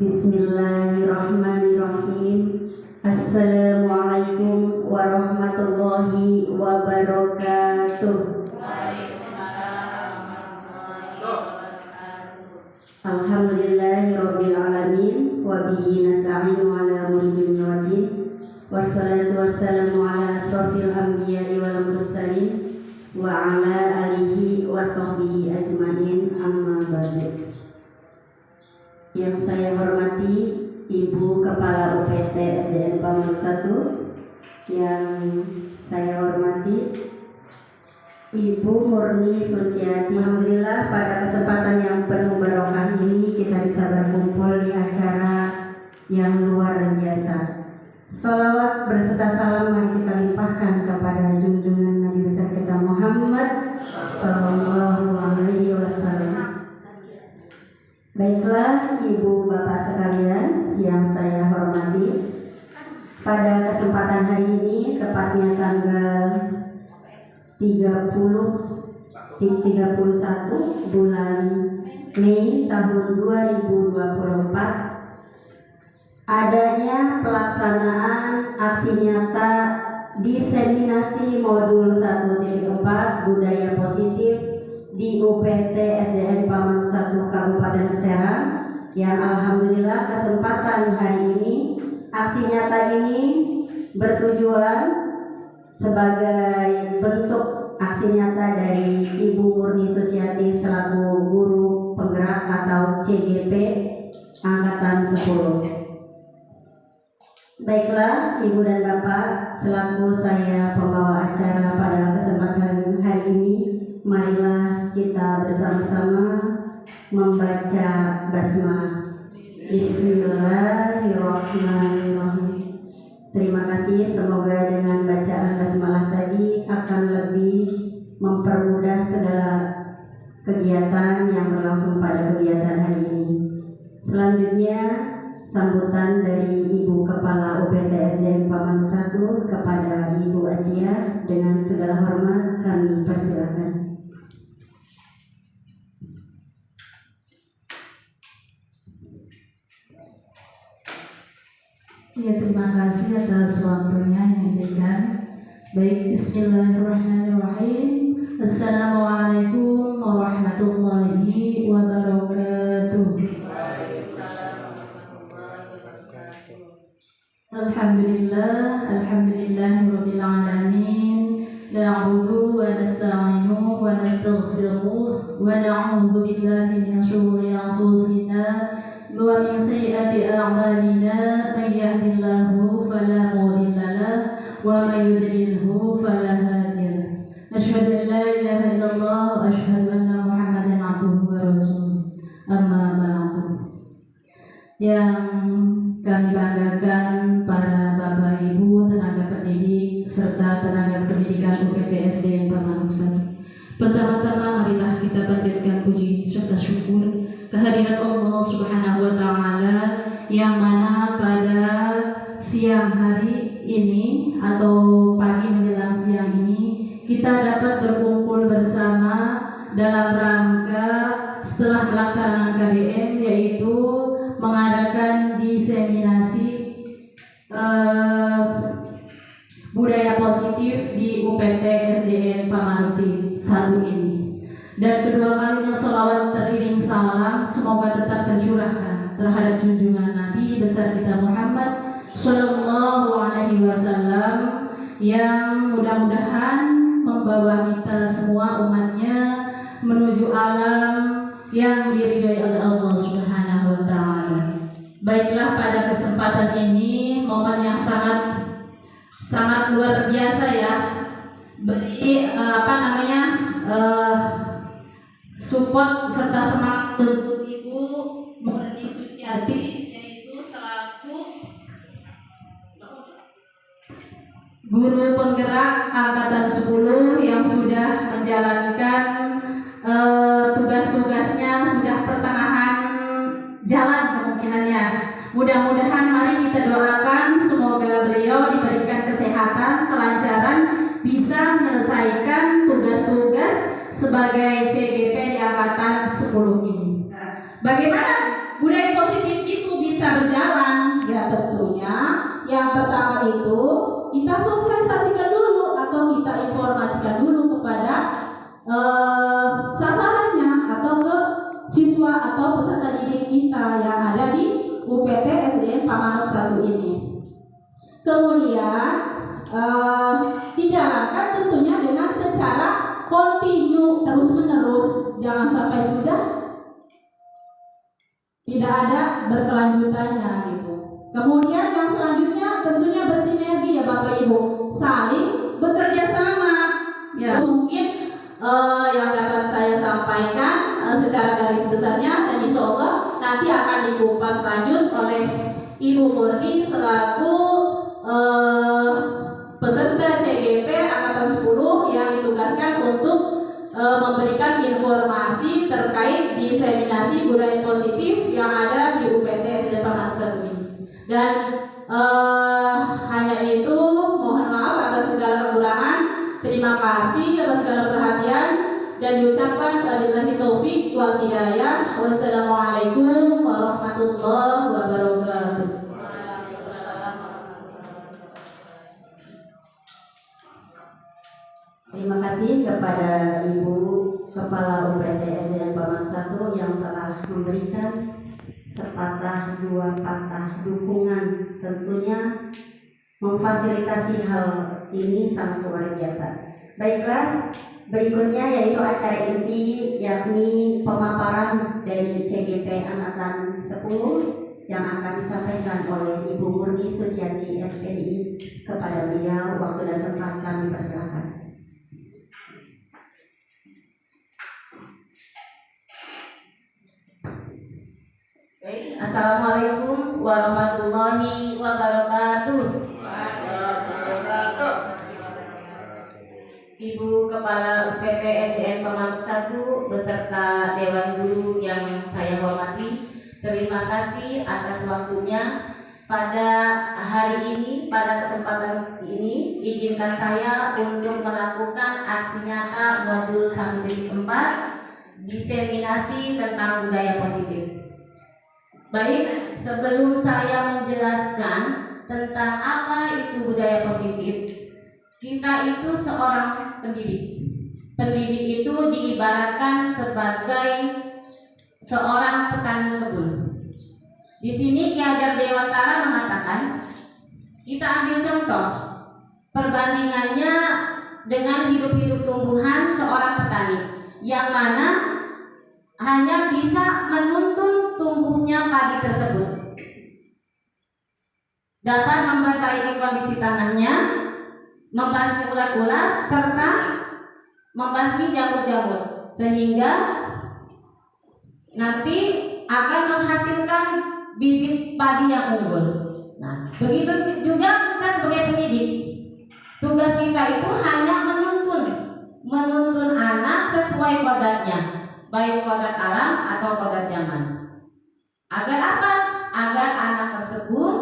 Bismillahirrahmanirrahim. Assalamualaikum warahmatullahi wabarakatuh. Alhamdulillahirabbil alamin wa bihi nasta'inu ala umuri dunya waddin. Wassalatu wassalamu ala asrofil anbiya'i wal mursalin wa ala alihi wa sahbihi ajmain, amma ba'du. Yang saya hormati Ibu Kepala UPT SDN Pamanuk 1, yang saya hormati Ibu Murni Suciati. Alhamdulillah pada kesempatan yang penuh barokah ini kita bisa berkumpul di acara yang luar biasa. Sholawat berserta salam mari kita limpahkan kepada junjungan Nabi besar kita Muhammad Sallallahu Alaihi Wasallam. Baiklah Ibu Bapak sekalian yang saya hormati, pada kesempatan hari ini tepatnya tanggal 31 bulan Mei tahun 2024 adanya pelaksanaan aksi nyata diseminasi modul 1.4 budaya positif di UPT SDN Pamanuk 1 Kabupaten Serang, yang alhamdulillah kesempatan hari ini aksi nyata ini bertujuan sebagai bentuk aksi nyata dari Ibu Murni Suciati selaku guru penggerak atau CGP Angkatan 10. Baiklah Ibu dan Bapak, selaku saya pembawa acara pada kesempatan hari ini, marilah kita bersama-sama membaca basmalah. Bismillahirrahmanirrahim. Terima kasih, semoga dengan bacaan basmalah tadi akan lebih mempermudah segala kegiatan yang berlangsung pada kegiatan hari ini. Selanjutnya sambutan dari Ibu Kepala UPT SDN Pamanuk 1 kepada Ibu Asia, dengan segala hormat kami persilakan. Ya, terima kasih atas waktunya yang diberikan. Baik, bismillahirrahmanirrahim. Assalamualaikum warahmatullahi wabarakatuh. Alhamdulillahirabbil alamin. Na'budu wa nasta'inu wa nastaghfiruh wa na'udzu billahi min syururi anfusina wa min sayyiati a'malina. Man yahdihillahu fala mudilla lahu wa man yudlilhu fala hadiya lahu. Asyhadu an la ilaha illallah wa asyhadu anna Muhammadan abduhu wa rasuluh. Amma ba'du. Yang kami banggakan para Bapak Ibu, tenaga pendidik serta tenaga pendidikan UPT SDN Pamanuk 1. Pertama-tama marilah kita panjatkan puji serta syukur kehadiran Allah Subhanahu wa taala, yang mana pada siang hari ini atau pagi menjelang siang ini kita dapat berkumpul bersama dalam rangka setelah pelaksanaan KBM, yaitu mengadakan diseminasi budaya positif di UPT SDN Pamanuk 1 ini. Dan kedua kalinya sholawat teriring salam semoga tetap tercurahkan terhadap junjungan Nabi besar kita Muhammad Sallallahu Alaihi Wasallam, yang mudah-mudahan membawa kita semua umatnya menuju alam yang diridhoi oleh Allah Subhanahu wa taala. Baiklah, pada kesempatan ini momen yang sangat luar biasa ya. Beri support serta semangat untuk Ibu Murni Suciati, yaitu selaku guru penggerak Angkatan 10 yang sudah menjalankan tugas-tugasnya sudah pertengahan jalan kemungkinannya. Mudah-mudahan mari kita doakan semoga beliau diberikan kesehatan, kelancaran, bisa menyelesaikan tugas-tugas sebagai CGP di Angkatan 10 ini. Bagaimana budaya positif itu bisa jelaskan dulu kepada sasarannya atau ke siswa atau peserta didik kita yang ada di UPT SDN Pamanuk 1 ini. Kemudian dijalankan tentunya dengan secara kontinu, terus-menerus, jangan sampai sudah tidak ada berkelanjutannya gitu. Kemudian yang selanjutnya tentunya bersinergi ya Bapak Ibu, saling bekerja sama. Ya mungkin yang dapat saya sampaikan secara garis besarnya, dan insya Allah nanti akan dikupas lanjut oleh Ibu Murni selaku peserta CGP Angkatan 10 yang ditugaskan untuk memberikan informasi terkait diseminasi budaya positif yang ada di UPT SDN Pamanuk 1 ini. Dan hanya itu, mohon maaf atas segala kekurangan. Terima kasih atas segala perhatian dan diucapkan wabillahi taufik wal hidayah. Wassalamualaikum warahmatullahi wabarakatuh. Terima kasih kepada Ibu Kepala UPT SDN Pamanuk 1 yang telah memberikan sepatah dua patah dukungan, tentunya memfasilitasi hal ini sangat luar biasa. Baiklah, berikutnya yaitu acara inti, yakni pemaparan dari CGP Angkatan 10 yang akan disampaikan oleh Ibu Murni Suciati SPDI. Kepada beliau, waktu dan tempat kami persilakan. Assalamualaikum warahmatullahi wabarakatuh. Ibu Kepala UPT SDN Pamanuk 1 beserta Dewan Guru yang saya hormati, terima kasih atas waktunya pada hari ini. Pada kesempatan ini izinkan saya untuk melakukan aksi nyata modul 1.4 diseminasi tentang budaya positif. Baik, sebelum saya menjelaskan tentang apa itu budaya positif, kita itu seorang pendidik. Pendidik itu diibaratkan sebagai seorang petani kebun. Di sini Ki Hajar Dewantara mengatakan, kita ambil contoh perbandingannya dengan hidup-hidup tumbuhan seorang petani, yang mana hanya bisa menuntun tumbuhnya padi tersebut, dapat memperbaiki kondisi tanahnya, membasmi ulat-ulat, serta membasmi jamur-jamur, sehingga nanti akan menghasilkan bibit padi yang unggul. Nah, begitu juga kita sebagai pendidik, tugas kita itu hanya menuntun anak sesuai kodratnya, baik kodrat alam atau kodrat zaman. Agar apa? Agar anak tersebut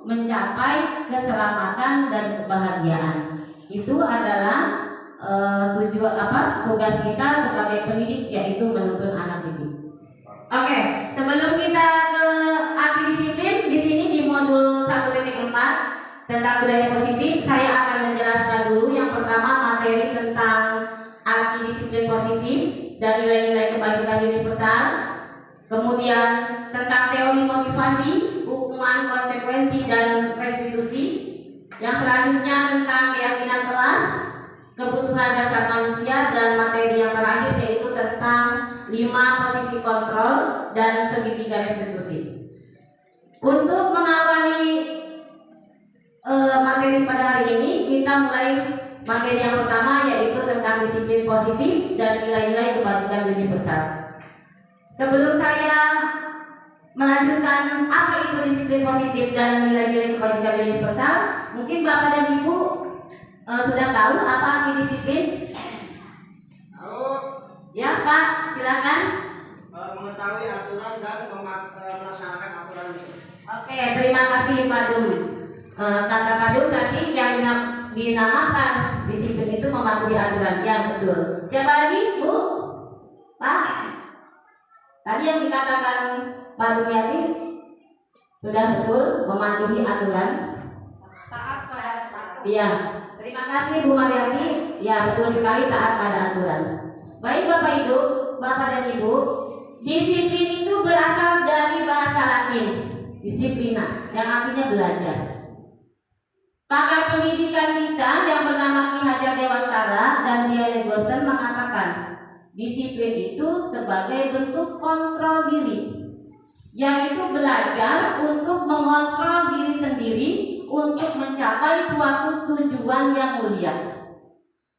mencapai keselamatan dan kebahagiaan. Itu adalah tugas kita sebagai pendidik, yaitu menuntun anak didik. Oke, sebelum kita ke arti disiplin, di sini di modul 1.4 tentang budaya positif, saya akan menjelaskan dulu yang pertama materi tentang arti disiplin positif dan nilai-nilai kebajikan universal. Kemudian tentang teori motivasi, hukuman, konsekuensi, dan restitusi. Yang selanjutnya tentang keyakinan kelas, kebutuhan dasar manusia, dan materi yang terakhir yaitu tentang 5 posisi kontrol dan segitiga restitusi. Untuk mengawali materi pada hari ini, kita mulai materi yang pertama yaitu tentang disiplin positif dan nilai-nilai kebajikan universal. Sebelum saya melanjutkan apa itu disiplin positif dan nilai-nilai kebajikan universal, mungkin Bapak dan Ibu sudah tahu apa arti disiplin? Tahu. Ya Pak, silakan. Mengetahui aturan dan melaksanakan aturan itu. Oke, terima kasih Pak Dum. Kata Pak Dum tadi yang dinamakan disiplin itu mematuhi aturan. Ya betul. Siapa lagi Bu? Pak? Tadi yang dikatakan Pak Dumyati sudah betul, mematuhi aturan. Taat pada aturan. Iya. Terima kasih Bu Mariati Ya, betul sekali, taat pada aturan. Baik Bapak dan Ibu, disiplin itu berasal dari bahasa Latin, disiplina, yang artinya belajar. Pakar pendidikan kita yang bernama Ki Hajar Dewantara dan Diane Gosen mengatakan, disiplin itu sebagai bentuk kontrol diri, yaitu belajar untuk mengontrol diri sendiri untuk mencapai suatu tujuan yang mulia.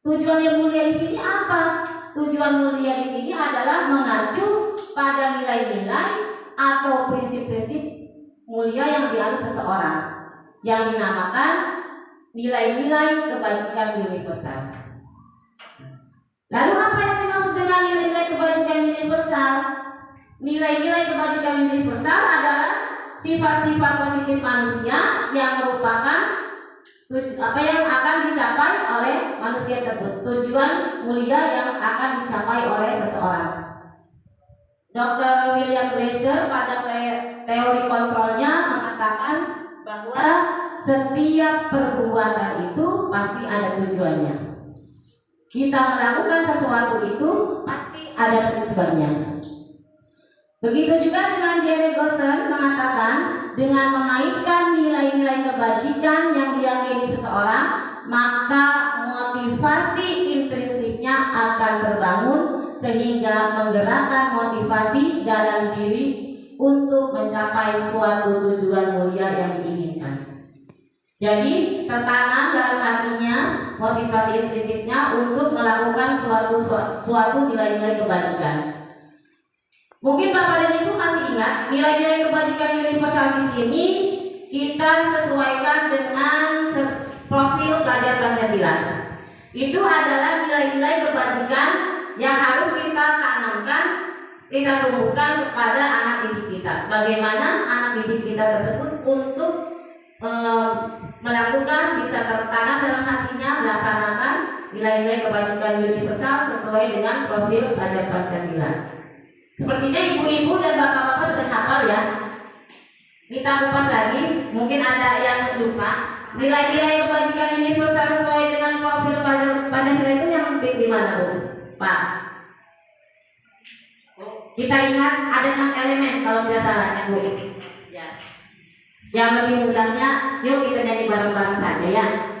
Tujuan yang mulia di sini apa? Tujuan mulia di sini adalah mengacu pada nilai-nilai atau prinsip-prinsip mulia yang dianut seseorang, yang dinamakan nilai-nilai kebajikan universal. Lalu apa yang dimaksud dengan nilai-nilai kebajikan universal? Nilai-nilai kebajikan universal adalah sifat-sifat positif manusia yang merupakan apa yang akan dicapai oleh manusia tersebut, tujuan mulia yang akan dicapai oleh seseorang. Dr. William Glasser pada teori kontrolnya mengatakan bahwa setiap perbuatan itu pasti ada tujuannya. Kita melakukan sesuatu itu pasti ada tujuannya. Begitu juga dengan Diane Gosen mengatakan, dengan mengaitkan nilai-nilai kebajikan yang diyakini seseorang, maka motivasi intrinsiknya akan terbangun sehingga menggerakkan motivasi dalam diri untuk mencapai suatu tujuan mulia yang diinginkan. Jadi tertanam dalam hatinya motivasi intrinsiknya untuk melakukan suatu nilai-nilai kebajikan. Mungkin Bapak dan Ibu masih ingat nilai-nilai kebajikan universal di sini kita sesuaikan dengan profil pelajar Pancasila. Itu adalah nilai-nilai kebajikan yang harus kita tanamkan, kita tumbuhkan kepada anak didik kita. Bagaimana anak didik kita tersebut untuk melakukan, bisa tertanam dalam hatinya, melaksanakan nilai-nilai kebajikan universal sesuai dengan profil pelajar Pancasila. Sepertinya ibu-ibu dan bapak-bapak sudah hafal ya. Kita kupas lagi, mungkin ada yang lupa. Nilai-nilai kebajikan universal sesuai dengan profil Pancasila itu yang di mana, Bu? Pak. Kita ingat ada 6 elemen kalau tidak salah, Bu. Ya. Yang lebih mudahnya, yuk kita nyanyi bareng-bareng saja ya.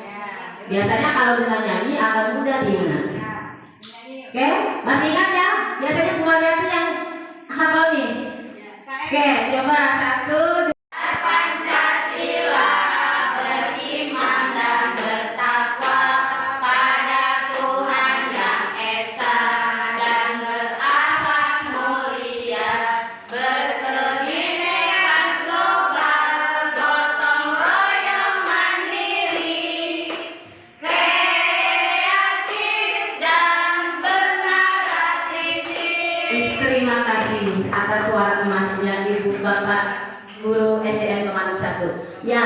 Biasanya kalau kita nyanyi akan mudah di mana? Oke, masih ingat ya? Biasanya Bu Aliati yang hafal nih. Oke, coba 1, 2. Pancasila beriman dan bertakwa pada Tuhan yang Esa dan berakhlak mulia, berkebinekaan global, gotong royong mandiri, kreatif dan bernaratif. Terima kasih atas suara emasnya Ibu Bapak Guru SDN Pemandu 1. Ya,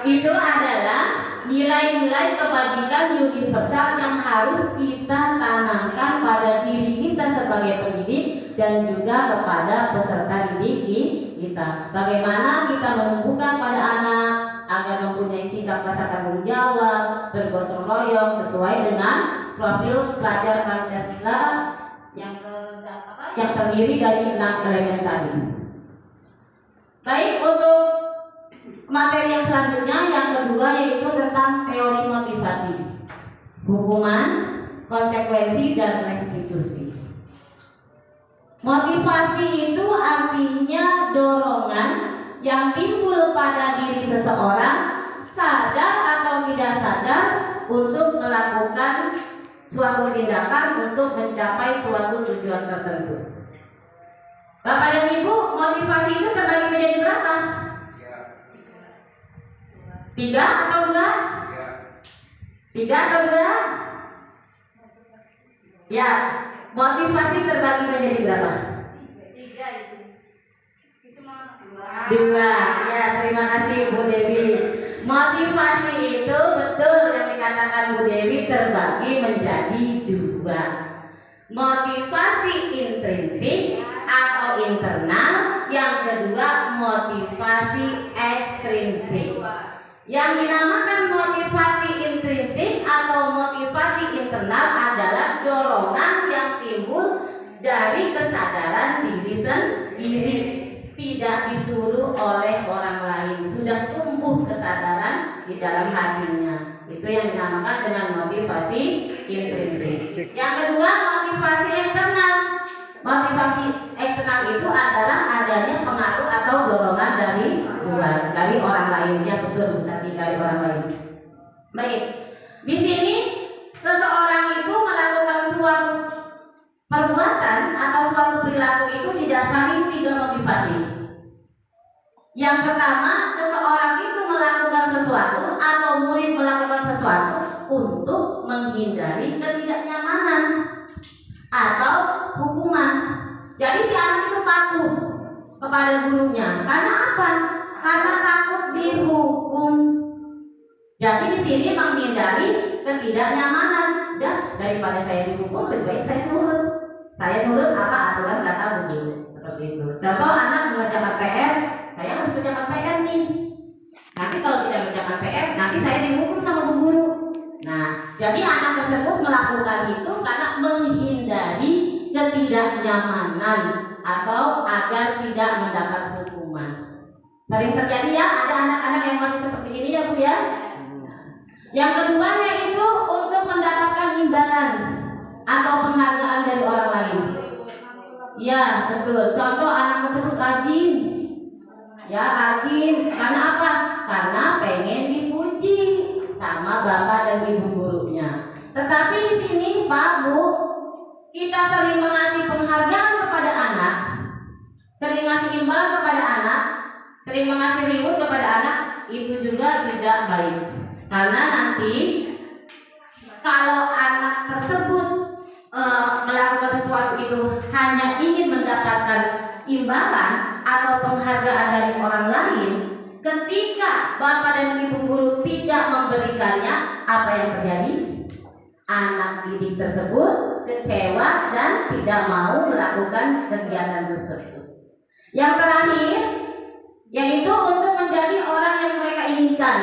itu adalah nilai-nilai kebajikan universal yang harus kita tanamkan pada diri kita sebagai pendidik dan juga kepada peserta didik kita. Bagaimana kita menumbuhkan pada anak agar mempunyai sikap rasa tanggung jawab, bergotong royong sesuai dengan profil pelajar Pancasila yang terdiri dari 6 elemen tadi. Baik, untuk materi yang selanjutnya, yang kedua, yaitu tentang teori motivasi, hukuman, konsekuensi, dan restitusi. Motivasi itu artinya dorongan yang timbul pada diri seseorang, sadar atau tidak sadar, untuk melakukan suatu tindakan untuk mencapai suatu tujuan tertentu. Bapak dan Ibu, motivasi itu terbagi menjadi berapa? 3 atau 2? 3 atau 2? Ya, motivasi terbagi menjadi berapa? 3 itu. Itu mah 2. Ya, terima kasih Bu Dewi. Motivasi itu betul yang dikatakan Bu Dewi terbagi menjadi 2. Motivasi intrinsik atau internal, yang kedua motivasi ekstrinsik. Yang dinamakan motivasi intrinsik atau motivasi motivasi internal adalah dorongan yang timbul dari kesadaran diri sendiri, tidak disuruh oleh orang lain, sudah tumbuh kesadaran di dalam hatinya. Itu yang dinamakan dengan motivasi intrinsik. Yang kedua, motivasi eksternal. Motivasi eksternal itu adalah adanya pengaruh atau dorongan dari luar, dari orang lain. Ya betul, tadi dari orang lain. Baik, di sini seseorang itu melakukan suatu perbuatan atau suatu perilaku itu didasari 3 motivasi. Yang pertama, seseorang itu melakukan sesuatu atau murid melakukan sesuatu untuk menghindari ketidaknyamanan atau hukuman. Jadi si anak itu patuh kepada gurunya. Karena apa? Karena takut dihukum. Jadi di sini menghindari ketidaknyamanan. Daripada saya dihukum, lebih baik saya nurut. Saya nurut apa aturan kata guru. Seperti itu. Contoh anak mengerjakan PR, saya harus mengerjakan PR nih. Nanti kalau tidak mengerjakan PR, nanti saya dihukum sama bu guru. Nah, jadi anak tersebut melakukan itu karena menghindari ketidaknyamanan atau agar tidak mendapat hukuman. Sering terjadi ya, ada anak-anak yang masih seperti ini ya Bu ya. Yang kedua yaitu untuk mendapatkan imbalan atau penghargaan dari orang lain. Ya betul. Contoh anak tersebut rajin. Ya rajin. Karena apa? Karena pengen dipuji sama bapak dan ibu gurunya. Tetapi di sini Pak Bu, kita sering mengasih penghargaan kepada anak, sering ngasih imbalan kepada anak, sering mengasih reward kepada anak, itu juga tidak baik. Karena nanti kalau anak tersebut melakukan sesuatu itu hanya ingin mendapatkan imbalan atau penghargaan dari orang lain, ketika bapak dan ibu guru tidak memberikannya, apa yang terjadi? Anak didik tersebut kecewa dan tidak mau melakukan kegiatan tersebut. Yang terakhir yaitu untuk menjadi orang yang mereka inginkan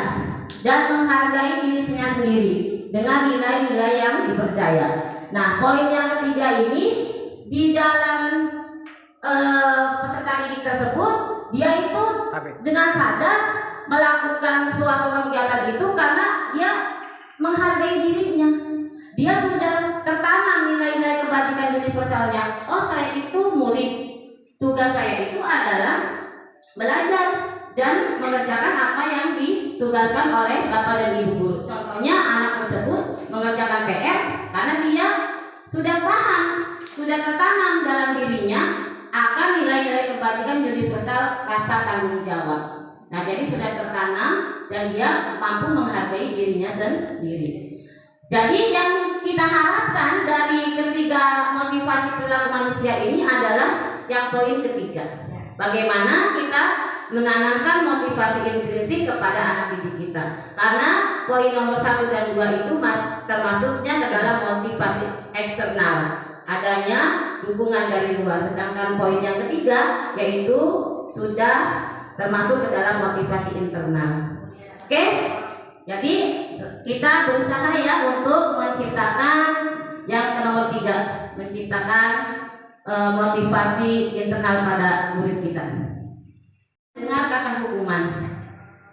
dan menghargai dirinya sendiri dengan nilai-nilai yang dipercaya. Nah, poin yang ketiga ini di dalam peserta didik tersebut, dia itu dengan sadar melakukan suatu kegiatan itu karena dia menghargai dirinya. Dia sudah tertanam nilai-nilai kebajikan universalnya. Oh, saya itu murid. Tugas saya itu adalah belajar dan mengerjakan apa yang ditugaskan oleh bapak dan ibu guru. Contohnya anak tersebut mengerjakan PR karena dia sudah paham, sudah tertanam dalam dirinya akan nilai-nilai kebajikan universal rasa tanggung jawab. Nah, jadi sudah tertanam dan dia mampu menghargai dirinya sendiri. Jadi yang kita harapkan dari ketiga motivasi perilaku manusia ini adalah yang poin ketiga. Bagaimana kita menanamkan motivasi intrinsik kepada anak didik kita. Karena poin nomor 1 dan 2 itu termasuknya ke dalam motivasi eksternal. Adanya dukungan dari luar. Sedangkan poin yang ketiga yaitu sudah termasuk ke dalam motivasi internal. Oke? Jadi kita berusaha ya untuk menciptakan yang ke nomor 3, menciptakan motivasi internal pada murid kita. Dengar kata hukuman,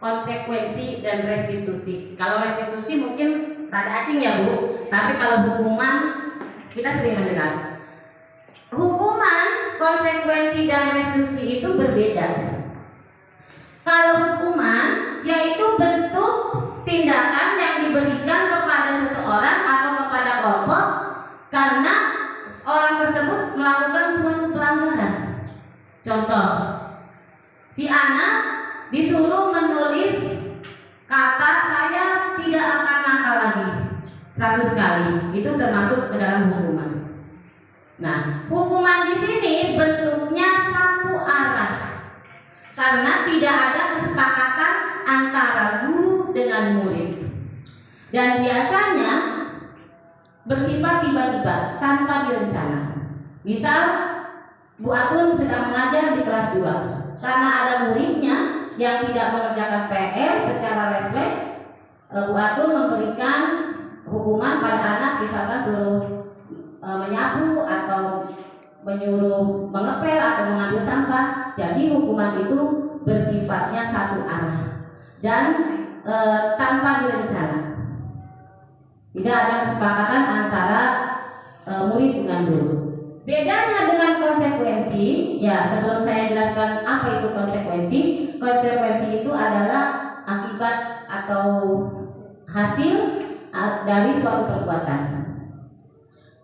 konsekuensi dan restitusi. Kalau restitusi mungkin rada asing ya Bu, tapi kalau hukuman kita sering mendengar. Hukuman, konsekuensi dan restitusi itu berbeda. Kalau hukuman yaitu bentuk tindakan yang diberikan kepada seseorang atau kepada kelompok karena orang tersebut melakukan suatu pelanggaran. Contoh, si anak disuruh menulis kata saya tidak akan nakal lagi 100 kali. Itu termasuk ke dalam hukuman. Nah, hukuman di sini bentuknya satu arah. Karena tidak ada kesepakatan antara guru dengan murid. Dan biasanya bersifat tiba-tiba tanpa direncana. Misal Bu Atun sedang mengajar di kelas 2. Karena ada muridnya yang tidak mengerjakan PR secara refleks, Bu Atun memberikan hukuman pada anak, misalkan suruh menyapu atau menyuruh mengepel atau mengambil sampah. Jadi hukuman itu bersifatnya satu arah dan tanpa direncana. Tidak ada kesepakatan antara murid dengan guru. Bedanya dengan konsekuensi, ya sebelum saya jelaskan apa itu konsekuensi. Konsekuensi itu adalah akibat atau hasil dari suatu perbuatan.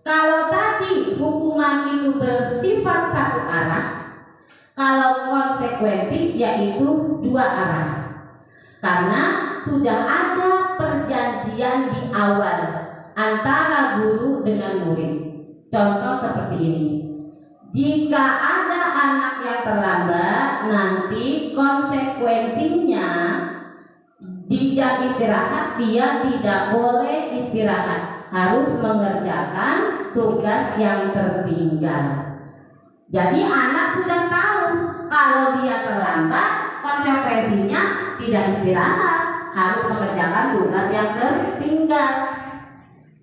Kalau tadi hukuman itu bersifat satu arah, kalau konsekuensi yaitu dua arah. Karena sudah ada perjanjian di awal antara guru dengan murid. Contoh seperti ini. Jika ada anak yang terlambat, nanti konsekuensinya di jam istirahat dia tidak boleh istirahat, harus mengerjakan tugas yang tertinggal. Jadi anak sudah tahu kalau dia terlambat, konsekuensinya tidak istirahat, harus mengerjakan tugas yang tertinggal.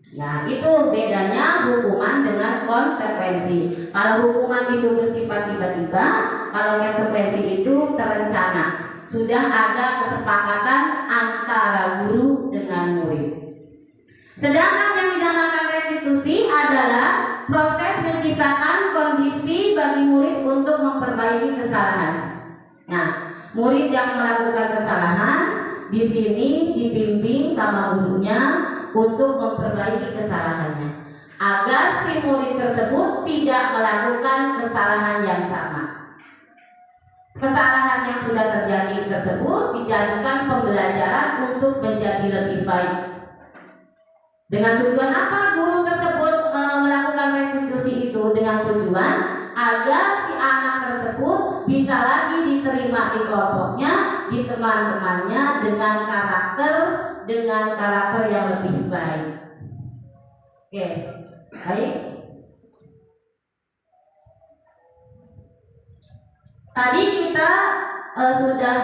Nah, itu bedanya hukuman dengan konsekuensi. Kalau hukuman itu bersifat tiba-tiba, kalau konsekuensi itu terencana. Sudah ada kesepakatan antara guru dengan murid. Sedangkan yang dinamakan restitusi adalah proses menciptakan kondisi bagi murid untuk memperbaiki kesalahan. Nah, murid yang melakukan kesalahan di sini dibimbing sama gurunya untuk memperbaiki kesalahannya, agar si murid tersebut tidak melakukan kesalahan yang sama. Kesalahan yang sudah terjadi tersebut dijadikan pembelajaran untuk menjadi lebih baik. Dengan tujuan apa guru tersebut melakukan restitusi itu? Dengan tujuan agar si anak tersebut bisa lagi diterima di kelompoknya, di teman-temannya dengan karakter yang lebih baik. Oke, baik. Tadi kita sudah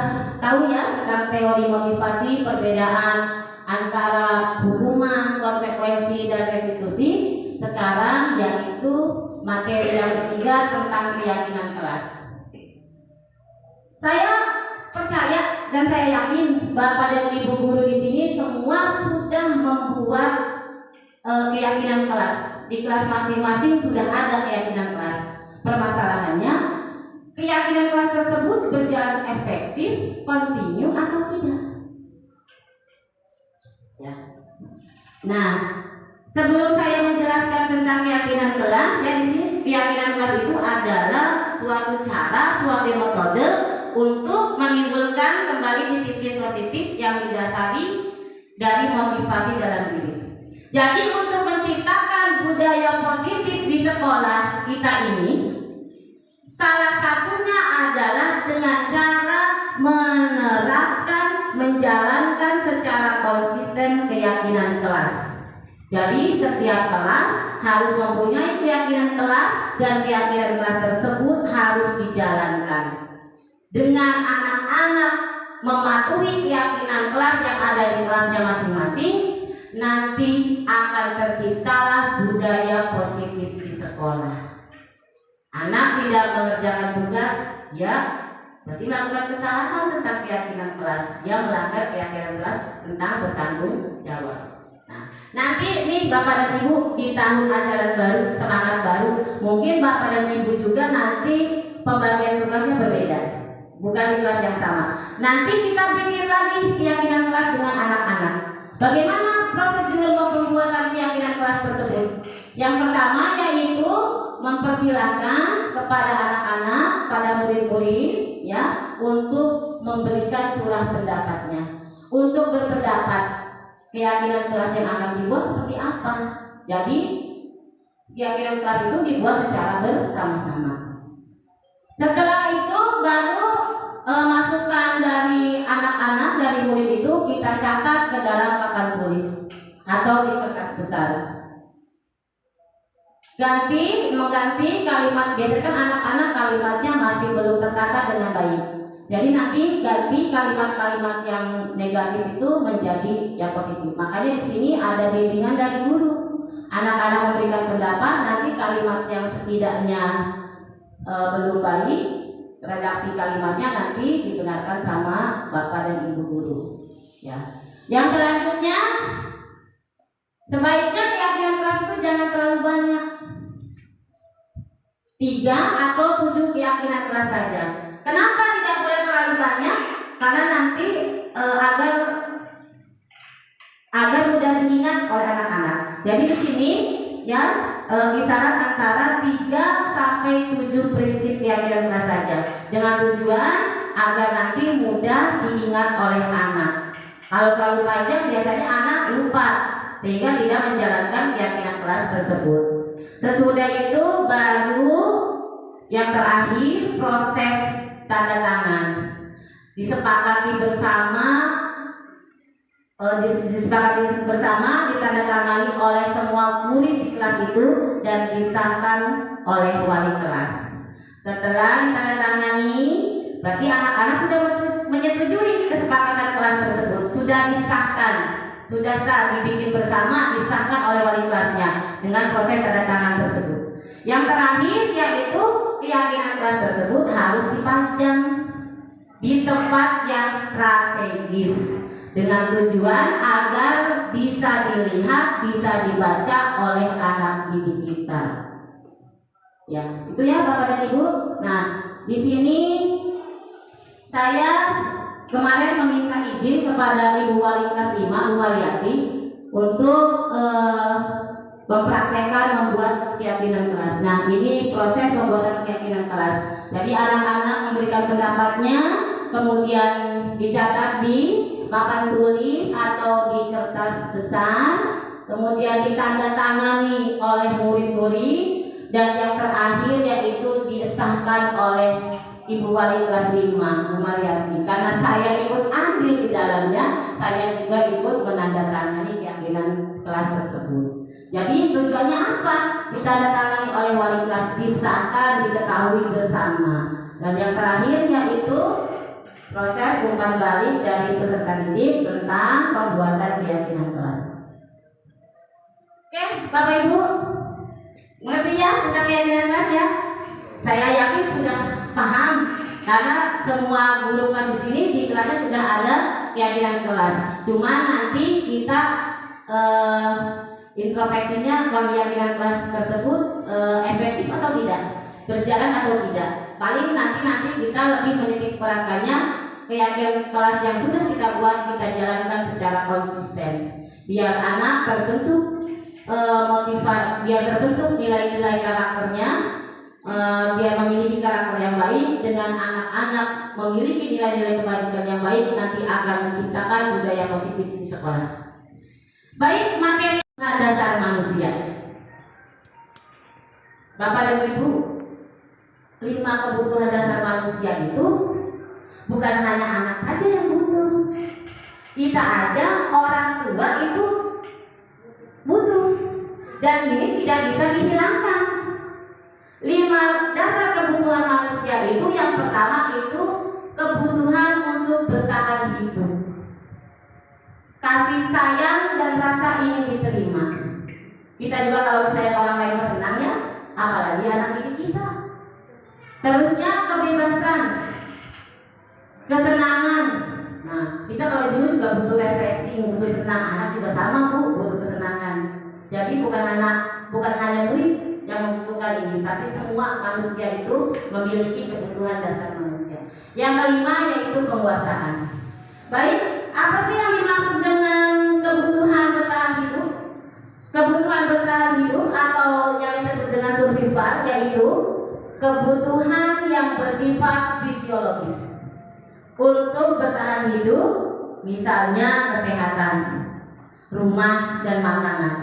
tahu ya tentang teori motivasi, perbedaan antara hukuman, konsekuensi, dan restitusi. Sekarang yaitu materi yang ketiga tentang keyakinan kelas. Saya percaya dan saya yakin Bapak dan Ibu guru di sini semua sudah membuat keyakinan kelas. Di kelas masing-masing sudah ada keyakinan kelas. Permasalahannya, keyakinan kelas tersebut berjalan efektif, kontinu atau tidak? Ya. Nah, sebelum saya menjelaskan tentang keyakinan kelas, ya di sini keyakinan kelas itu adalah suatu cara, suatu metode untuk menimbulkan kembali disiplin positif yang didasari dari motivasi dalam diri. Jadi untuk menciptakan budaya positif di sekolah kita ini, salah satunya adalah dengan cara menerapkan, menjalankan secara konsisten keyakinan kelas. Jadi setiap kelas harus mempunyai keyakinan kelas dan keyakinan kelas tersebut harus dijalankan. Dengan anak-anak mematuhi keyakinan kelas yang ada di kelasnya masing-masing, nanti akan terciptalah budaya positif di sekolah. Anak tidak mengerjakan tugas, ya berarti melakukan kesalahan tentang keyakinan kelas. Dia melanggar keyakinan kelas tentang bertanggung jawab. Nah, nanti nih Bapak dan Ibu di tahun ajaran baru, semangat baru, mungkin Bapak dan Ibu juga nanti pembagian tugasnya berbeda, bukan di kelas yang sama. Nanti kita bikin lagi keyakinan kelas dengan anak-anak. Bagaimana prosedur pembuatan keyakinan kelas tersebut? Yang pertama yaitu mempersilahkan kepada anak-anak, pada murid-murid ya, untuk memberikan curah pendapatnya, untuk berpendapat keyakinan kelas yang akan dibuat seperti apa. Jadi keyakinan kelas itu dibuat secara bersama-sama. Setelah itu baru masukan dari anak-anak, dari murid itu kita catat ke dalam papan tulis atau di kertas besar. Mengganti kalimat, biasanya kan anak-anak kalimatnya masih belum tertata dengan baik. Jadi nanti ganti kalimat-kalimat yang negatif itu menjadi yang positif. Makanya di sini ada bimbingan dari guru. Anak-anak memberikan pendapat, nanti kalimat yang setidaknya belum baik, redaksi kalimatnya nanti dibenarkan sama Bapak dan Ibu guru. Ya. Yang selanjutnya, sebaiknya keyakinan kelas itu jangan terlalu banyak. 3 atau 7 keyakinan kelas saja. Kenapa tidak boleh terlalu banyak? Karena nanti agar mudah diingat oleh anak-anak. Jadi di sini ya kisaran antara 3 sampai 7 prinsip keyakinan kelas saja. Dengan tujuan agar nanti mudah diingat oleh anak. Kalau terlalu panjang biasanya anak lupa sehingga tidak menjalankan keyakinan kelas tersebut. Sesudah itu baru yang terakhir proses tanda tangan. Disepakati bersama ditandatangani oleh semua murid di kelas itu dan disahkan oleh wali kelas. Setelah ditandatangani, berarti anak-anak sudah menyetujui kesepakatan kelas tersebut, sudah disahkan, sudah sah dibikin bersama, disahkan oleh wali kelasnya dengan proses tanda tangan tersebut. Yang terakhir yaitu keyakinan kelas tersebut harus dipajang di tempat yang strategis dengan tujuan agar bisa dilihat, bisa dibaca oleh anak didik kita. Ya, itu ya Bapak dan Ibu. Nah, di sini saya kemarin meminta izin kepada Ibu Wali kelas 5, Bu Mariati, untuk mempraktekkan membuat keyakinan kelas. Nah, ini proses pembuatan keyakinan kelas. Jadi anak-anak memberikan pendapatnya, kemudian dicatat di papan tulis atau di kertas besar, kemudian ditandatangani oleh murid-murid, dan yang terakhir yaitu disahkan oleh Ibu Wali kelas 5, Bu Mariati. Karena saya ikut andil di dalamnya, saya juga ikut menandatangani keyakinan kelas tersebut. Jadi tujuannya apa? Ditandatangani oleh wali kelas, disahkan, diketahui bersama. Dan yang terakhir yaitu proses umpan balik dari peserta didik tentang pembuatan keyakinan kelas. Oke, Bapak Ibu, ngerti ya tentang keyakinan kelas ya? Saya yakin sudah paham karena semua guru kelas di sini di kelasnya sudah ada keyakinan kelas. Cuma nanti kita introspeksinya keyakinan kelas tersebut efektif atau tidak, berjalan atau tidak. Paling nanti kita lebih menitik beratkannya keyakinan kelas yang sudah kita buat, kita jalankan secara konsisten biar anak terbentuk motivasi, biar terbentuk nilai-nilai karakternya, biar memiliki karakter yang baik. Dengan anak-anak memiliki nilai-nilai kebajikan yang baik, nanti akan menciptakan budaya positif di sekolah. Baik, materi dasar manusia. Bapak dan Ibu, 5 kebutuhan dasar manusia itu bukan hanya anak saja yang butuh. Kita aja orang tua itu butuh. Dan ini tidak bisa dihilangkan. 5 dasar kebutuhan manusia itu, yang pertama itu kebutuhan untuk bertahan hidup. Kasih sayang dan rasa ingin diterima. Kita juga kalau misalnya orang lain senang ya, apalagi anak didik kita. Terusnya kebebasan, kesenangan. Nah, kita kalau dulu juga butuh refreshing, butuh senang. Anak juga sama Bu, butuh kesenangan. Jadi bukan hanya murid yang membutuhkan ini, tapi semua manusia itu memiliki kebutuhan dasar manusia. Yang kelima yaitu penguasaan. Baik, apa sih yang dimaksud dengan kebutuhan bertahan hidup? Kebutuhan bertahan hidup atau yang disebut dengan survival yaitu kebutuhan yang bersifat fisiologis. Untuk bertahan hidup, misalnya kesehatan, rumah, dan makanan.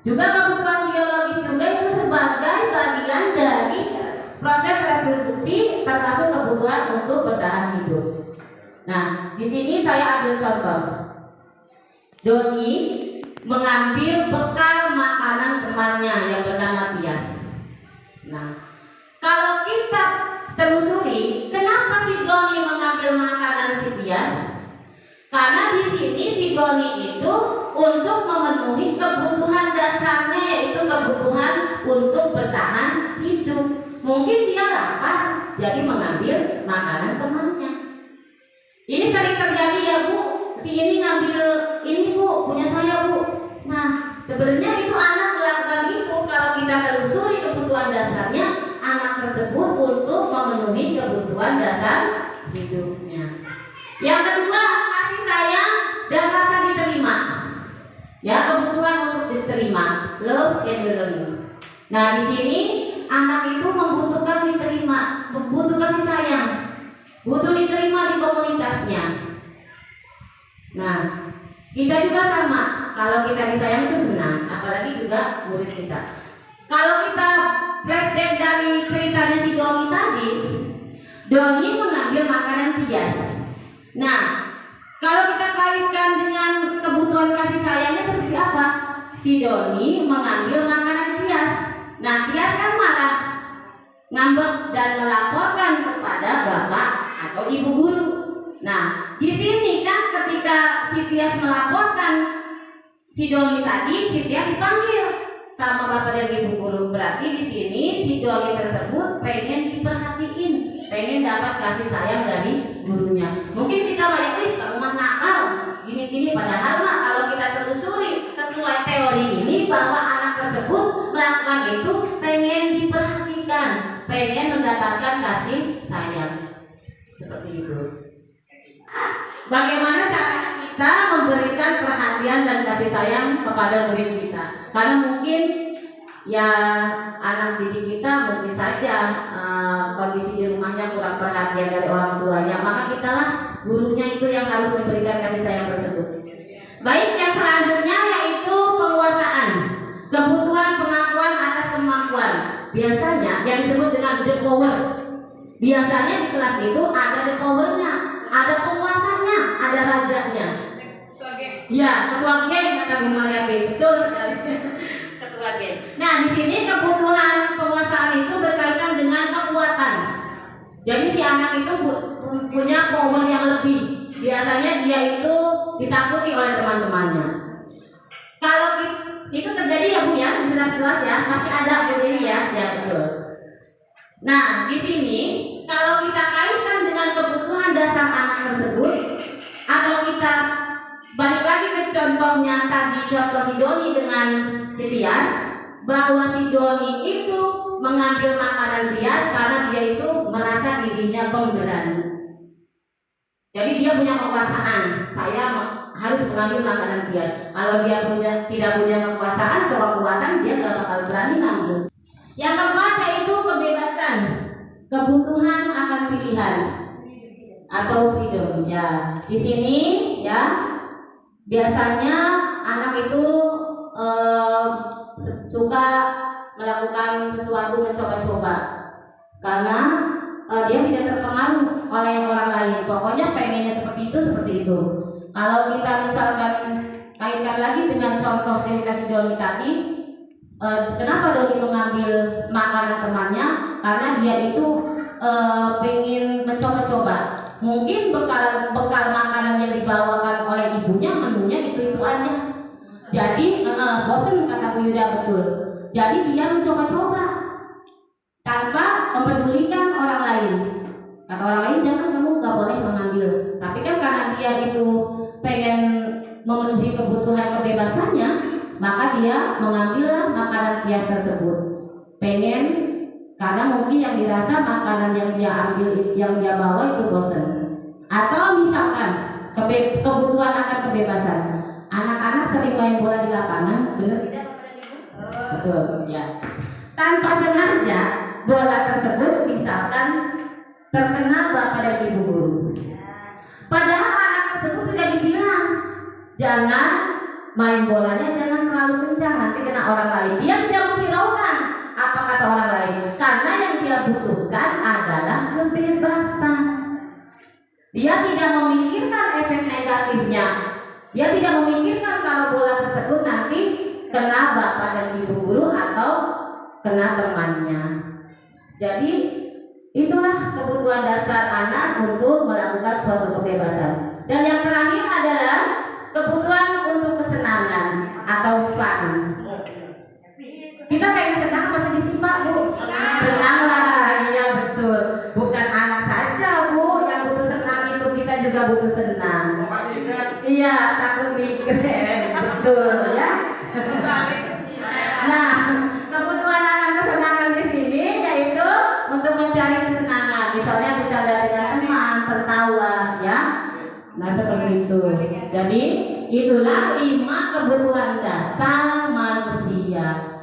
Juga kebutuhan biologis juga itu sebagai bagian dari proses reproduksi, termasuk kebutuhan untuk bertahan hidup. Nah, di sini saya ambil contoh. Doni mengambil bekal makanan temannya yang bernama Tias. Nah, kalau kita telusuri, kenapa si Doni mengambil Doni itu untuk memenuhi kebutuhan dasarnya, yaitu kebutuhan untuk bertahan hidup. Mungkin dia lapar, jadi mengambil makanan temannya. Ini sering terjadi ya Bu. Si ini ngambil ini Bu, punya saya Bu. Nah, sebenarnya itu anak melakukan itu. Kalau kita telusuri kebutuhan dasarnya, anak tersebut untuk memenuhi kebutuhan dasar hidupnya. Yang kedua, kasih sayang dan rasa diterima. Ya, kebutuhan untuk diterima, love and belonging. Nah, di sini anak itu membutuhkan diterima, butuh kasih sayang, butuh diterima di komunitasnya. Nah, kita juga sama. Kalau kita disayang itu senang, apalagi juga murid kita. Kalau kita flashback dari ceritanya si Doni tadi, Doni mengambil makanan Tias. Nah, kalau kita kaitkan dengan kebutuhan kasih sayangnya seperti apa? Si Doni mengambil makanan Tias. Nah, Tias kan marah, ngambek dan melaporkan kepada bapak atau ibu guru. Nah, di sini kan ketika si Tias melaporkan si Doni tadi, si Tias dipanggil sama bapak dan ibu guru. Berarti di sini si Doni tersebut pengen diperhatiin, pengen dapat kasih sayang dari gurunya. Mungkin kita banyak kamu mah nakal, gini-gini. Padahal mah kalau kita telusuri sesuai teori ini bahwa anak tersebut melakukan itu pengen diperhatikan, pengen mendapatkan kasih sayang. Seperti itu. Bagaimana cara kita memberikan perhatian dan kasih sayang kepada murid kita? Karena mungkin ya anak didik kita mungkin saja kondisi di rumahnya kurang perhatian dari orang tuanya, maka kitalah gurunya itu yang harus memberikan kasih sayang tersebut. Baik, yang selanjutnya yaitu penguasaan, kebutuhan pengakuan atas kemampuan. Biasanya yang disebut dengan the power. Biasanya di kelas itu ada the powernya, ada penguasanya, ada rajanya. Ya, ketua geng kata Bu Mariati, betul sekali. Ketua geng. Nah, di sini kebutuhan penguasaan itu berkaitan dengan kekuatan. Jadi si anak itu punya power yang lebih. Biasanya dia itu ditakuti oleh teman-temannya. Kalau itu terjadi ya Bu ya, di setiap kelas ya, pasti ada berdiri ya, ya betul. Nah, di sini kalau kita kaitkan dengan kebutuhan dasar anak tersebut, atau kita balik lagi ke contohnya tadi, contoh si Doni dengan si Tias, bahwa si Doni itu mengambil makanan Tias karena dia itu merasa dirinya pemberani. Jadi dia punya kekuasaan, saya harus mengambil makanan Tias. Kalau dia tidak punya kekuasaan atau kekuatan, dia tidak bakal berani ngambil. Yang keempat yaitu kebebasan, kebutuhan akan pilihan atau freedom. Ya, di sini ya biasanya anak itu suka melakukan sesuatu, mencoba-coba karena dia tidak terpengaruh oleh orang lain. Pokoknya pengennya seperti itu. Kalau kita misalkan kaitkan lagi dengan contoh cerita si Doni tadi, kenapa Doni mengambil makanan temannya? Karena dia itu pengen mencoba-coba. Mungkin bekal makanan yang dibawakan oleh ibunya menunya itu aja. Jadi bosen kata Bu Yuda, betul. Jadi dia mencoba-coba tanpa mempedulikan orang lain. Kata orang lain, jangan, kamu gak boleh mengambil. Tapi kan karena dia itu pengen memenuhi kebutuhan kebebasannya, maka dia mengambillah makanan Tias tersebut. Pengen, karena mungkin yang dirasa makanan yang dia ambil, yang dia bawa itu bosan. Atau misalkan kebutuhan akan kebebasan. Anak-anak sering main bola di lapangan, benar tidak? Betul, ya. Tanpa sengaja bola tersebut misalkan terkena bapak dan ibu guru. Padahal anak tersebut sudah dibilang, jangan main bolanya, jangan terlalu kencang, nanti kena orang lain. Dia tidak menghiraukan apa kata orang lain, karena yang dia butuhkan adalah kebebasan. Dia tidak memikirkan efek negatifnya. Dia tidak memikirkan kalau bola tersebut nanti kena bapak dan ibu guru atau kena temannya. Jadi itulah kebutuhan dasar anak untuk melakukan suatu kebebasan. Dan yang terakhir adalah kebutuhan untuk kesenangan atau fun. Kita pengen senang pasti disimpan Bu. Senang lah, iya betul. Bukan anak saja Bu yang butuh senang, itu kita juga butuh senang. Iya, takut migrain, betul ya. Nah, kebutuhan anak kesenangan di sini yaitu untuk mencari kesenangan, misalnya bercanda dengan teman, tertawa, ya. Nah seperti itu. Jadi itulah 5 kebutuhan dasar manusia.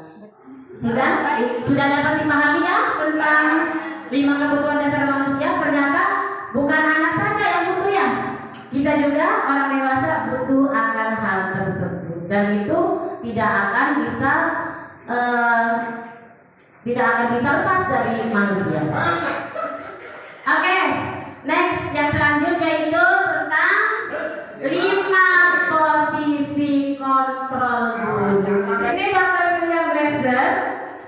Sudah dapat dipahami ya tentang 5 kebutuhan dasar manusia? Ternyata bukan anak saja yang butuh ya. Kita juga orang dewasa butuh akan hal tersebut, dan itu tidak akan bisa lepas dari manusia. Oke, next yang selanjutnya itu tentang 5 posisi kontrol guru. Ini Dr. William Glasser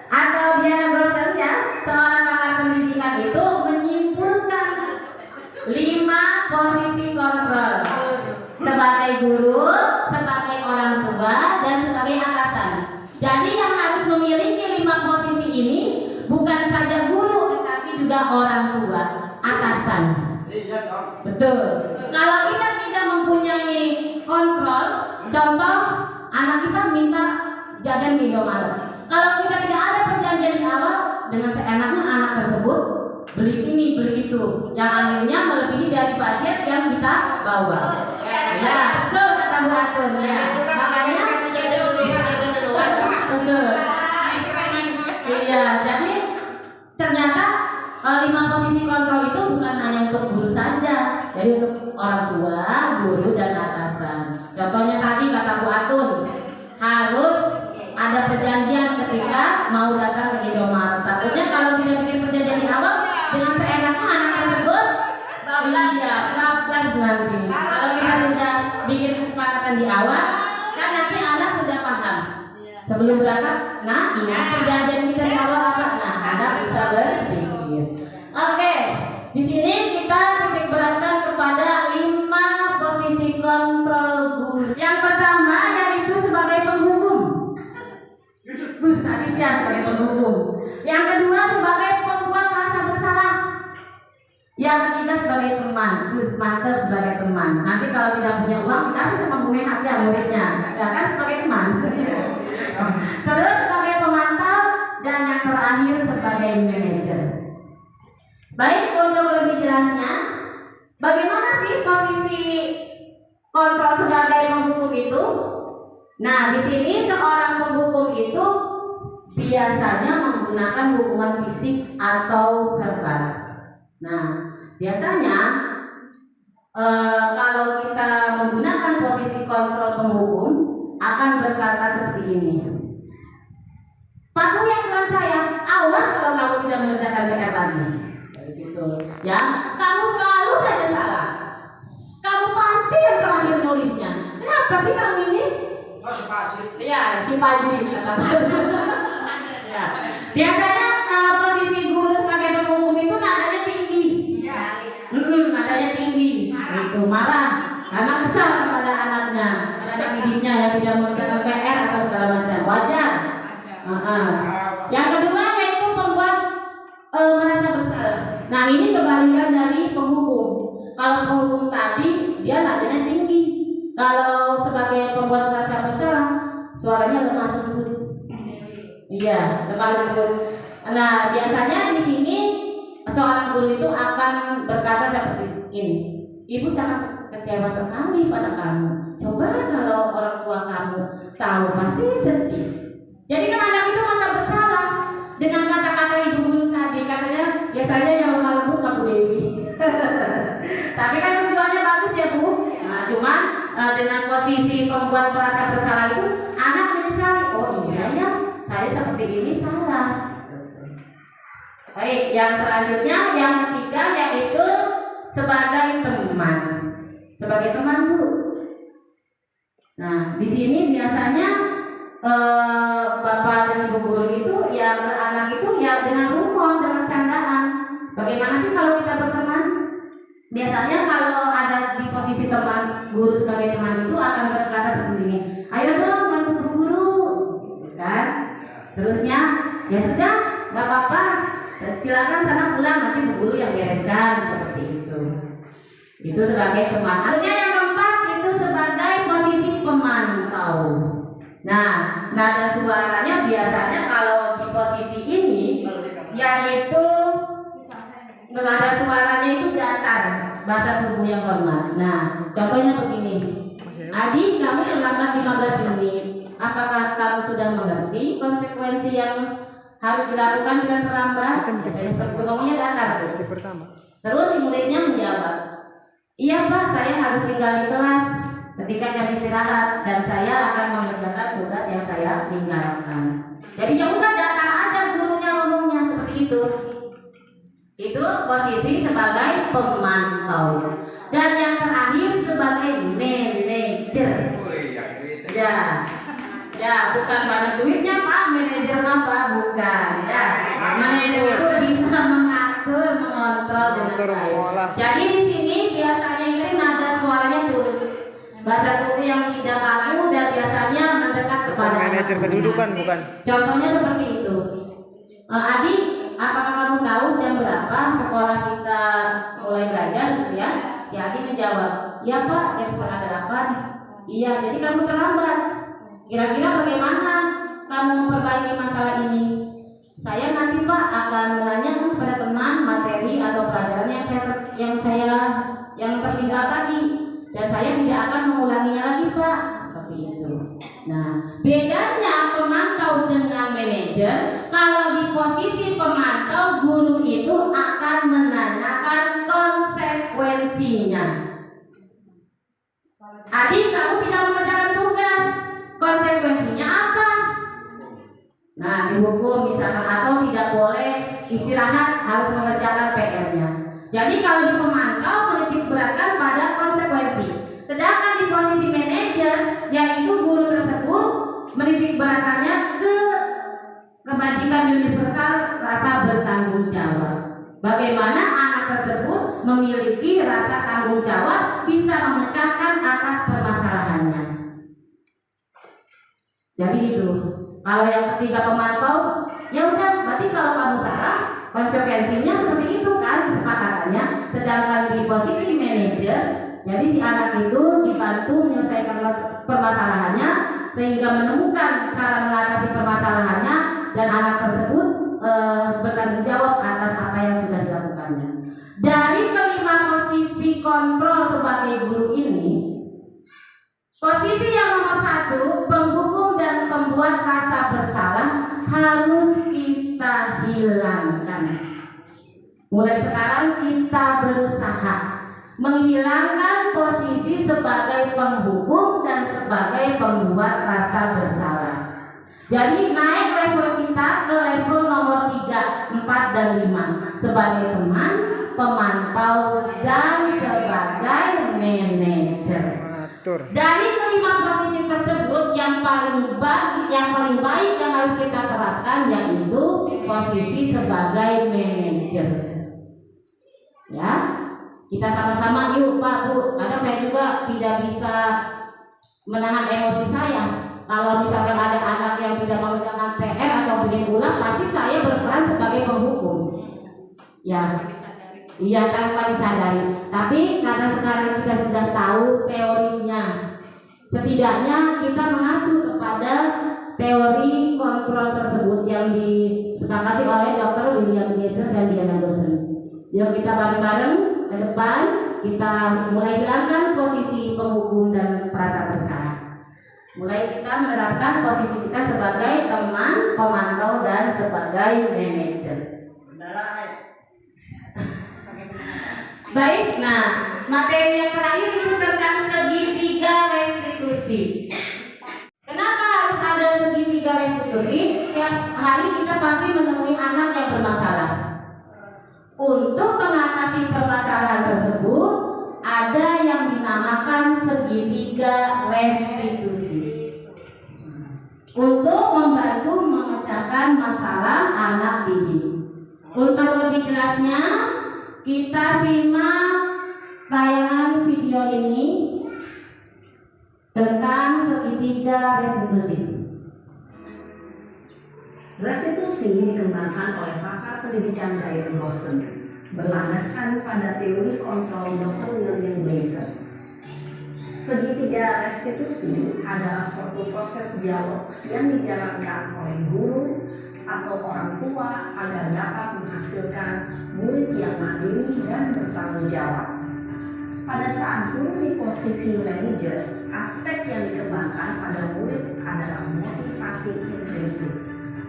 atau Diana Gosser ya, seorang pakar pendidikan itu menyimpulkan 5 posisi kontrol sebagai guru, sebagai orang tua, dan sebagai atasan. Jadi yang harus memiliki 5 posisi ini bukan saja guru, tetapi juga orang tua, atasan. Betul. Kalau kita tidak mempunyai kontrol, contoh anak kita minta jajan di Indomaret. Kalau kita tidak ada perjanjian di awal, dengan seenaknya anak tersebut beli ini, beli itu, yang akhirnya melebihi dari budget yang kita bawa. Ya, betul kata Bu Atun ya. Makanya betul. Iya, jadi ternyata 5 posisi kontrol itu bukan hanya untuk guru saja, jadi untuk orang tua, guru, dan atasan. Contohnya tadi kata Bu Atun, harus ada perjanjian ketika mau datang ke Indomaret. Takutnya kalau tidak bikin perjanjian di awal, dengan seenaknya anak tersebut iya, bablas nanti. Kalau kita sudah bikin kesepakatan di awal, kan nanti anak sudah paham. Sebelum berangkat, nah ini perjanjian kita di awal apa? Nah, anak bisa berpikir. Oke, di sini kita titik beratkan kepada 5 posisi kontrol guru. Yang pertama yaitu sebagai penghukum. Sadis ya, sebagai penghukum. Yang kedua sebagai pembuat rasa bersalah. Yang ketiga sebagai teman. Mantap, sebagai teman. Nanti kalau tidak punya uang dikasih sama Bu Mehat ya muridnya. Ya kan, sebagai teman. Terus sebagai pemantau, dan yang terakhir sebagai manajer. Baik, untuk lebih jelasnya, bagaimana sih posisi kontrol sebagai penghukum itu? Nah, di sini seorang penghukum itu biasanya menggunakan hukuman fisik atau verbal. Nah, biasanya kalau kita menggunakan posisi kontrol penghukum akan berkata seperti ini. Pak yang dengan saya, awas kalau kamu tidak mengerjakan PR lagi. Gitu. Ya, kamu selalu saja salah. Kamu pasti yang terakhir nulisnya. Kenapa sih kamu ini? Oh, si Fajri. Ya, si Fajri. Ya. Biasanya posisi guru sebagai penghukum itu nadanya tinggi. Nadanya tinggi. Itu marah karena kesal kepada anaknya, anak didiknya yang tidak mengerjakan PR atau segala macam. Wajar. Yang kedua yaitu pembuat merasa bersalah. Nah, ini kebalikan dari penghukum. Kalau penghukum tadi dia nadanya tinggi. Kalau sebagai pembuat merasa bersalah, suaranya lemah lembut. Iya, lemah lembut. Nah, biasanya di sini seorang guru itu akan berkata seperti ini. Ibu sangat kecewa sekali pada kamu. Coba kalau orang tua kamu tahu, pasti sedih. Jadi kan anak itu merasa bersalah dengan kata-kata ibu guru tadi. Katanya biasanya yang lemah lembut Pak Bu Dewi. Tapi kan tujuannya bagus ya Bu. Nah, cuman dengan posisi pembuat merasa bersalah itu anak menyesali. Oh iya ya, saya seperti ini salah. Baik, yang selanjutnya yang ketiga yaitu sebagai teman. Sebagai teman Bu. Nah, di sini biasanya bapak dan ibu guru itu ya ke anak itu ya dengan rumor, dengan candaan. Bagaimana sih kalau kita berteman? Biasanya kalau ada di posisi teman, guru sebagai teman itu akan berkata seperti ini, ayo dong bantu Bu Guru, kan? Terusnya, ya sudah, nggak apa-apa, silakan sana pulang, nanti Bu Guru yang bereskan, seperti itu. Itu sebagai teman. Artinya yang keempat itu sebagai posisi pemantau. Nah, nada suaranya biasanya kalau di posisi ini, yaitu nada suaranya itu datar, bahasa tubuh yang hormat. Nah, contohnya begini. Adi, kamu terlambat 15 menit. Apakah kamu sudah mengerti konsekuensi yang harus dilakukan dengan terlambat? Biasanya seperti itu, ngomongnya datar. Terus si muridnya menjawab, iya Pak, saya harus tinggal di kelas ketika jam istirahat dan saya akan mengerjakan tugas yang saya tinggalkan. Jadi ya udah datar aja gurunya ngomongnya seperti itu. Itu posisi sebagai pemantau. Dan yang terakhir sebagai manajer. Ya, bukan banyak duitnya Pak, manajer apa? Bukan. Ya, manajer itu bisa mengatur, mengontrol dengan baik. Jadi di sini biasanya ini nada suaranya tulus. Bahasa tubuh yang tidak kaku dan biasanya mendekat kepada manajer kedudukan, bukan? Contohnya seperti itu. Adi, apakah kamu tahu jam berapa sekolah kita mulai belajar gitu ya? Si Adi menjawab, iya Pak, jam 7:30. Iya, jadi kamu terlambat. Kira-kira bagaimana kamu memperbaiki masalah ini? Saya nanti Pak akan menanyakan kepada teman materi atau pelajaran yang tertinggal tadi, dan saya tidak akan mengulanginya lagi Pak. Seperti itu. Nah, bedanya pemantau dengan manajer, kalau di posisi pemantau, guru itu akan menanyakan konsekuensinya. Adik, kamu tidak mengerjakan tugas, konsekuensinya apa? Nah, dihukum misalkan, atau tidak boleh istirahat, harus mengerjakan PR-nya. Jadi kalau di pemantau menitik beratkan pada konsekuensi. Sedangkan di posisi manajer, yaitu guru tersebut menitik beratkannya ke kebajikan universal, rasa bertanggung jawab. Bagaimana anak tersebut memiliki rasa tanggung jawab, bisa memecahkan atas permasalahannya. Jadi itu. Kalau yang ketiga pemantau, ya udah, berarti kalau kamu salah, konsekuensinya seperti itu kan kesepakatannya. Sedangkan di posisi manajer, jadi si anak itu dibantu menyelesaikan permasalahannya sehingga menemukan cara mengatasi permasalahannya, dan anak tersebut bertanggung jawab atas apa yang sudah dilakukannya. Dari kelima posisi kontrol sebagai guru ini, posisi yang nomor 1, penghukum dan pembuat rasa bersalah, harus kita hilangkan. Mulai sekarang kita berusaha menghilangkan posisi sebagai penghukum dan sebagai pembuat rasa bersalah. Jadi naik level kita ke level nomor 3, 4, dan 5 sebagai teman, pemantau, dan sebagai manajer. Dari kelima posisi tersebut, yang paling baik yang harus kita terapkan yaitu posisi sebagai manajer. Ya, kita sama-sama yuk Pak Bu. Kadang saya juga tidak bisa menahan emosi saya. Kalau misalkan ada anak yang tidak mengerjakan PR atau bikin ulang, pasti saya berperan sebagai penghukum. Ya, iya, tanpa disadari. Tapi karena sekarang kita sudah tahu teorinya, setidaknya kita mengacu kepada teori kontrol tersebut yang disepakati oleh Dr. William Geiser dan Diana Gosen. Yuk kita bareng-bareng ke depan, kita mulai hilangkan posisi penghukum dan perasa bersalah. Mulai kita menerapkan posisi kita sebagai teman, pemantau, dan sebagai manajer. Baik, nah materi yang terakhir itu tentang segitiga restitusi. Kenapa harus ada segitiga restitusi? Tiap hari kita pasti menemui anak yang bermasalah. Untuk mengatasi permasalahan tersebut, ada yang dinamakan segitiga restitusi. Untuk membantu memecahkan masalah anak didik. Untuk lebih jelasnya, kita simak tayangan video ini tentang segitiga restitusi. Restitusi dikembangkan oleh pakar pendidikan Diane Gosson berlandaskan pada teori kontrol Dr. William Glasser. Segitiga restitusi adalah suatu proses dialog yang dijalankan oleh guru atau orang tua agar dapat menghasilkan murid yang mandiri dan bertanggung jawab. Pada saat guru di posisi manajer, aspek yang dikembangkan pada murid adalah motivasi intrinsik,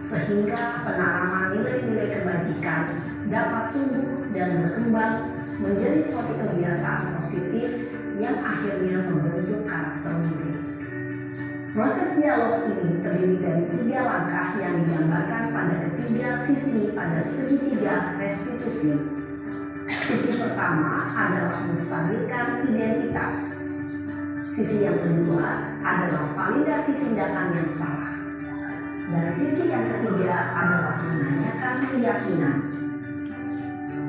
sehingga penanaman nilai-nilai kebajikan dapat tumbuh dan berkembang menjadi suatu kebiasaan positif yang akhirnya membentuk karakter murid. Proses dialog ini terdiri dari 3 langkah yang digambarkan pada ketiga sisi pada segitiga restitusi. Sisi pertama adalah menstabilkan identitas. Sisi yang kedua adalah validasi tindakan yang salah. Dan sisi yang ketiga adalah menanyakan keyakinan.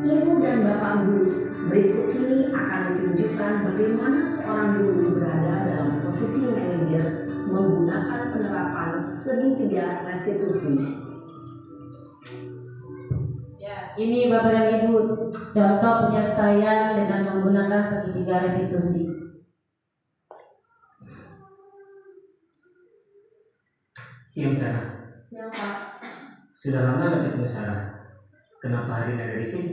Ibu dan bapak guru, berikut ini akan ditunjukkan bagaimana seorang guru berada dalam posisi manajer menggunakan penerapan segitiga restitusi. Ya, ini Bapak dan Ibu contoh penyelesaian dengan menggunakan segitiga restitusi. Siang Sarah. Siang Pak. Sudah lama gak ketemu Sarah? Kenapa hari ini ada di sini?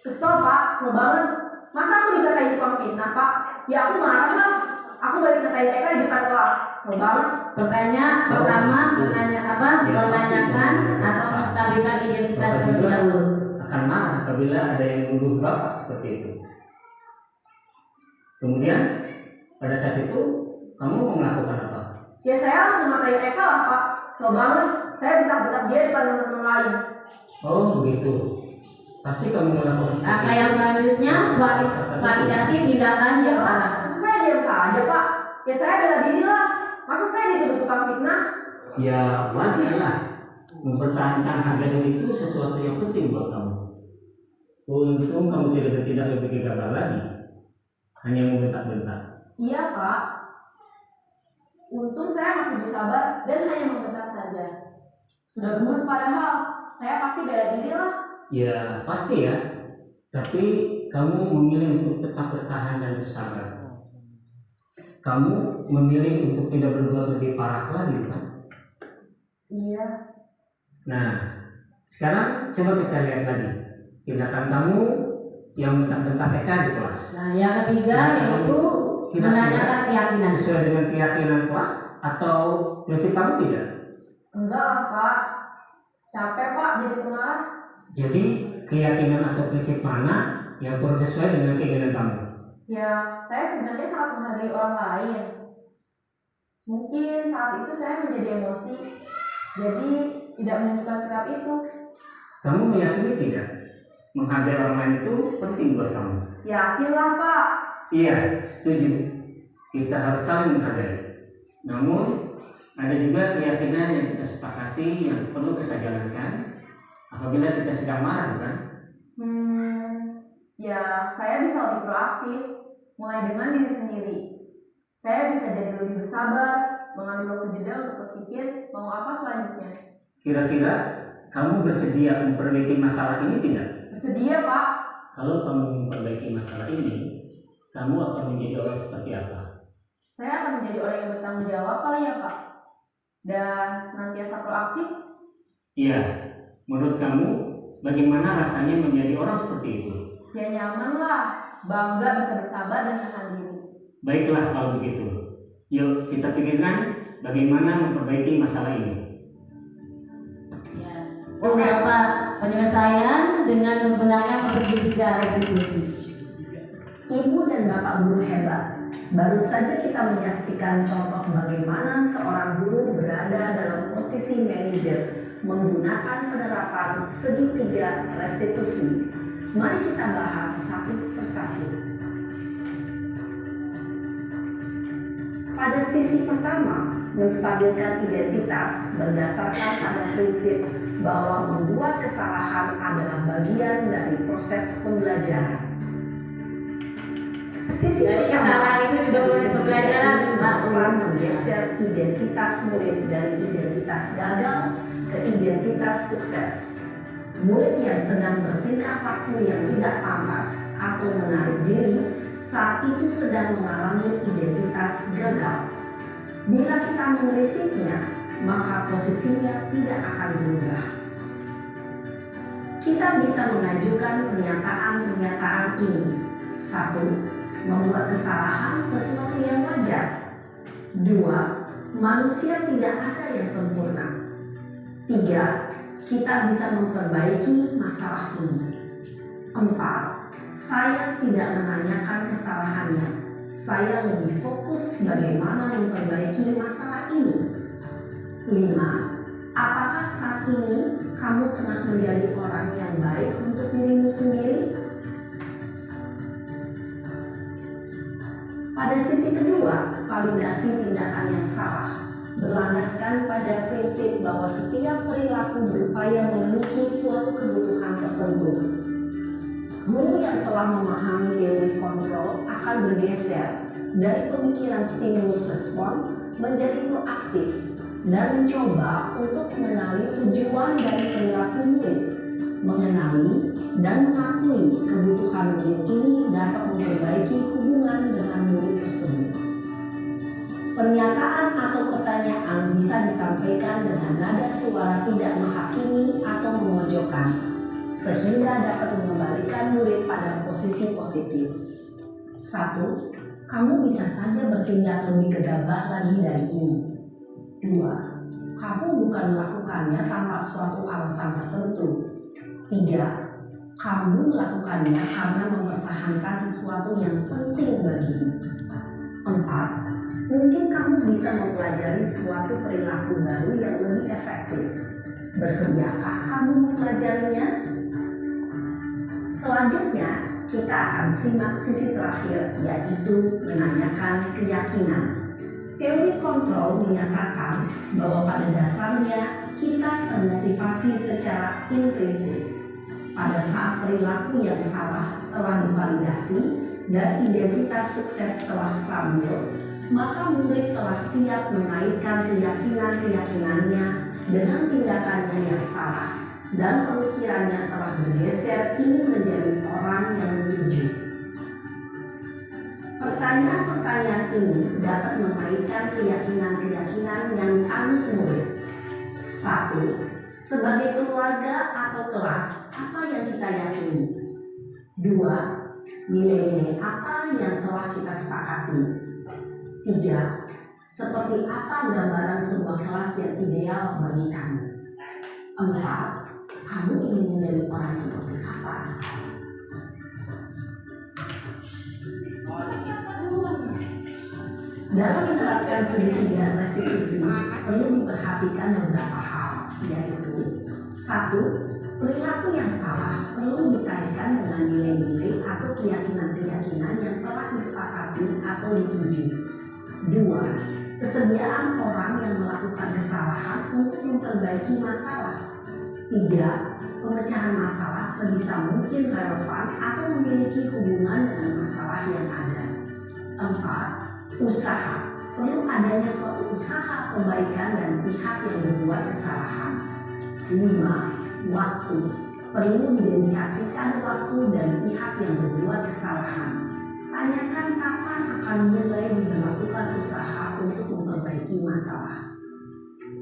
Kesel Pak, kesel banget. Masa aku dikatain tukang fitnah Pak? Ya aku marah lah. Aku balik ngatain Eka di depan kelas. Kesel banget. Pertanyaan pertama menanyakan atau menstabilkan identitas terlebih dahulu. Akan marah apabila ada yang menuduh bapak seperti itu. Kemudian pada saat itu kamu mau melakukan apa? Ya saya langsung ngatain Eka lah Pak. Kesel banget. Saya bentak-bentak dia depan teman-teman lain. Oh begitu. Pasti kamu melakukan. Langkah yang selanjutnya validasi tindakan yang salah. Masa saya diam saja Pak? Ya saya bela diri lah. Masa saya dituduh tukang fitnah? Ya wajar lah. Mempertahankan harga diri itu sesuatu yang penting buat kamu. Untung kamu tidak bertindak lebih gegabah lagi. Hanya membentak-bentak. Iya Pak. Untung saya masih bersabar dan hanya membentak saja. Sudah gemes padahal. Saya pasti bela diri lah. Ya pasti ya. Tapi kamu memilih untuk tetap bertahan dan bersabar. Kamu memilih untuk tidak berbuat lebih parah lagi kan? Iya. Nah, sekarang coba kita lihat lagi tindakan kamu yang bentak-bentak Eka di kelas. Nah, yang ketiga yaitu menanyakan keyakinan. Sesuai dengan keyakinan kelas atau prinsip kamu tidak? Enggak lah Pak. Capek Pak jadi pengarah. Jadi keyakinan atau prinsip mana yang kurang sesuai dengan keinginan kamu? Ya, saya sebenarnya sangat menghargai orang lain. Mungkin saat itu saya menjadi emosi, jadi tidak menunjukkan sikap itu. Kamu meyakini tidak? Menghargai orang lain itu penting buat kamu. Yakinlah Pak. Iya, setuju. Kita harus saling menghargai. Namun, ada juga keyakinan yang kita sepakati yang perlu kita jalankan apabila kita sedang marah, bukan? Ya saya bisa lebih proaktif, mulai dengan diri sendiri. Saya bisa jadi lebih bersabar, mengambil waktu jeda untuk berpikir mau apa selanjutnya. Kira-kira kamu bersedia memperbaiki masalah ini tidak? Bersedia Pak. Kalau kamu memperbaiki masalah ini, kamu akan menjadi orang seperti apa? Saya akan menjadi orang yang bertanggung jawab kali ya Pak. Dan senantiasa proaktif. Iya, menurut kamu bagaimana rasanya menjadi orang seperti itu? Ya nyaman lah, bangga bisa bersabar dan menahan diri. Baiklah kalau begitu. Yuk kita pikirkan bagaimana memperbaiki masalah ini. Ya, beberapa penyelesaian dengan menggunakan segitiga restitusi. Ibu dan bapak guru hebat. Baru saja kita menyaksikan contoh bagaimana seorang guru berada dalam posisi manajer menggunakan penerapan segitiga restitusi. Mari kita bahas satu persatu. Pada sisi pertama, menstabilkan identitas berdasarkan pada prinsip bahwa membuat kesalahan adalah bagian dari proses pembelajaran. Sisi Dari kesalahan itu juga proses pembelajaran, akan menggeser identitas murid dari identitas gagal ke identitas sukses. Murid yang sedang bertingkah laku yang tidak pantas atau menarik diri saat itu sedang mengalami identitas gagal. Bila kita mengkritiknya, maka posisinya tidak akan berubah. Kita bisa mengajukan pernyataan-pernyataan ini. 1. Membuat kesalahan sesuatu yang wajar. 2. Manusia tidak ada yang sempurna. 3. Kita bisa memperbaiki masalah ini. 4. Saya tidak menanyakan kesalahannya. Saya lebih fokus bagaimana memperbaiki masalah ini. 5. Apakah saat ini kamu tengah menjadi orang yang baik untuk dirimu sendiri? Pada sisi kedua, validasi tindakan yang salah berlandaskan pada prinsip bahwa setiap perilaku berupaya memenuhi suatu kebutuhan tertentu. Guru yang telah memahami teori kontrol akan bergeser dari pemikiran stimulus respon menjadi proaktif dan mencoba untuk mengenali tujuan dari perilaku murid, mengenali dan mengakui kebutuhan murid ini dapat memperbaiki hubungan dengan murid tersebut. Pernyataan atau pertanyaan bisa disampaikan dengan nada suara tidak menghakimi atau memojokkan, sehingga dapat mengembalikan murid pada posisi positif. 1. Kamu bisa saja bertindak lebih gegabah lagi dari ini. 2. Kamu bukan melakukannya tanpa suatu alasan tertentu. 3. Kamu melakukannya karena mempertahankan sesuatu yang penting bagimu. 4. Mungkin kamu bisa mempelajari suatu perilaku baru yang lebih efektif. Bersediakah kamu mempelajarinya? Selanjutnya, kita akan simak sisi terakhir, yaitu menanyakan keyakinan. Teori kontrol menyatakan bahwa pada dasarnya kita termotivasi secara intrinsik. Pada saat perilaku yang salah telah divalidasi dan identitas sukses telah stabil, maka murid telah siap mengaitkan keyakinan-keyakinannya dengan tindakannya yang salah, dan pemikirannya telah bergeser ingin menjadi orang yang dituju. Pertanyaan-pertanyaan ini dapat mengaitkan keyakinan-keyakinan yang dianut murid. 1. Sebagai keluarga atau kelas, apa yang kita yakini? 2. Nilai-nilai apa yang telah kita sepakati? 3. Seperti apa gambaran sebuah kelas yang ideal bagi kamu? 4. Kamu ingin menjadi orang seperti apa? Dalam menerapkan segitiga restitusi, perlu diperhatikan beberapa hal, yaitu 1. Perilaku yang salah perlu dikaitkan dengan nilai-nilai atau keyakinan-keyakinan yang telah disepakati atau dituju. 2. Kesediaan orang yang melakukan kesalahan untuk memperbaiki masalah. 3. Pemecahan masalah sebisa mungkin relevan atau memiliki hubungan dengan masalah yang ada. 4. Usaha. Perlu adanya suatu usaha perbaikan dan pihak yang berbuat kesalahan. 5. Waktu. Perlu didedikasikan waktu dan pihak yang berbuat kesalahan. Tanyakan kapan akan mulai dilakukan usaha untuk memperbaiki masalah.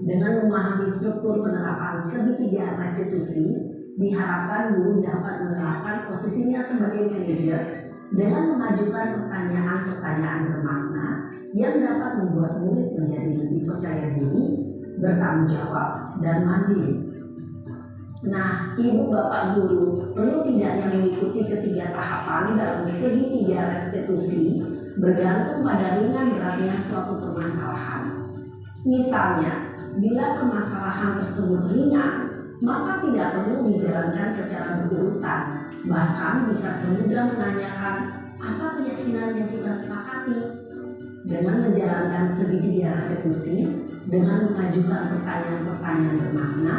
Dengan memahami struktur penerapan segitiga restitusi, diharapkan guru dapat menerapkan posisinya sebagai manajer dengan mengajukan pertanyaan-pertanyaan bermakna yang dapat membuat murid menjadi lebih percaya diri, bertanggung jawab, dan mandiri. Nah, ibu bapak guru perlu tidaknya mengikuti ketiga tahapan dalam segitiga restitusi bergantung pada ringan beratnya suatu permasalahan. Misalnya, bila permasalahan tersebut ringan, maka tidak perlu dijalankan secara berurutan. Bahkan bisa semudah menanyakan apa keyakinan yang kita sepakati. Dengan menjalankan segitiga restitusi, dengan mengajukan pertanyaan-pertanyaan bermakna,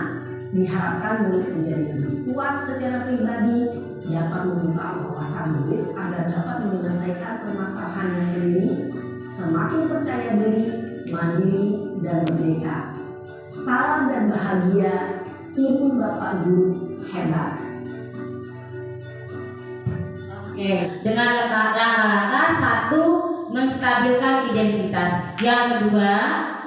diharapkan murid menjadi lebih kuat secara pribadi, dapat membuka wawasan murid agar dapat menyelesaikan permasalahannya sendiri, semakin percaya diri, mandiri, dan merdeka. Salam dan bahagia, Ibu Bapak Guru hebat. Oke, dengan langkah-langkah satu, menstabilkan identitas. Yang kedua,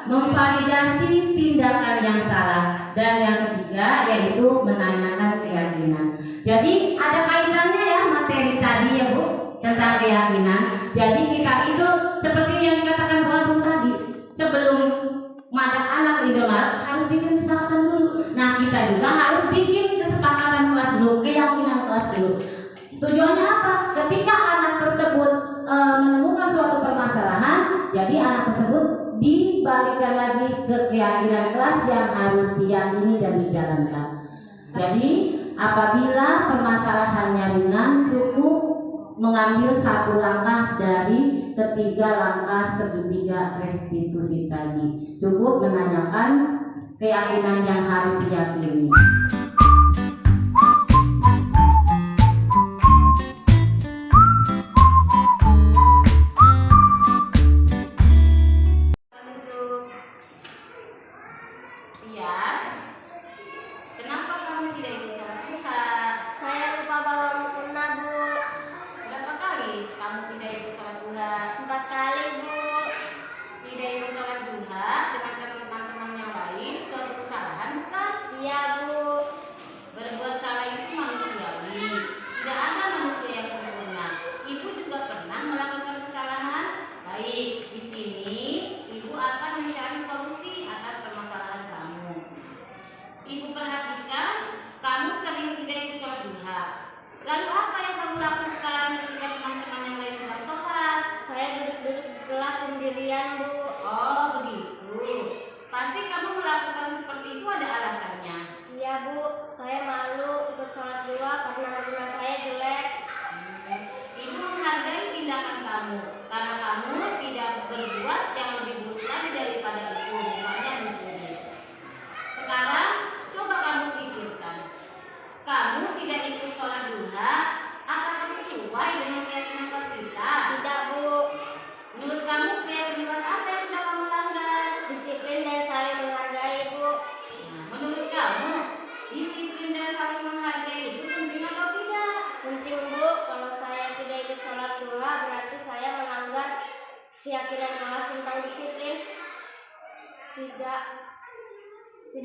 memvalidasi tindakan yang salah. Dan yang ketiga yaitu menanyakan keyakinan. Jadi ada kaitannya ya materi tadi ya Bu tentang keyakinan. Jadi kita itu seperti yang dikatakan Bu Agung tadi, sebelum mengajak anak ke Indomaret harus bikin kesepakatan dulu. Nah kita juga harus bikin kesepakatan kelas dulu, keyakinan kelas dulu. Tujuannya apa? Ketika anak tersebut menemukan suatu permasalahan, jadi anak tersebut dibalikkan lagi ke keyakinan kelas yang harus diyakini dan dijalankan. Jadi apabila permasalahannya ringan, cukup mengambil satu langkah dari ketiga langkah segitiga restitusi tadi. Cukup menanyakan keyakinan yang harus diyakini. Keyakinan kelas tentang disiplin, tidak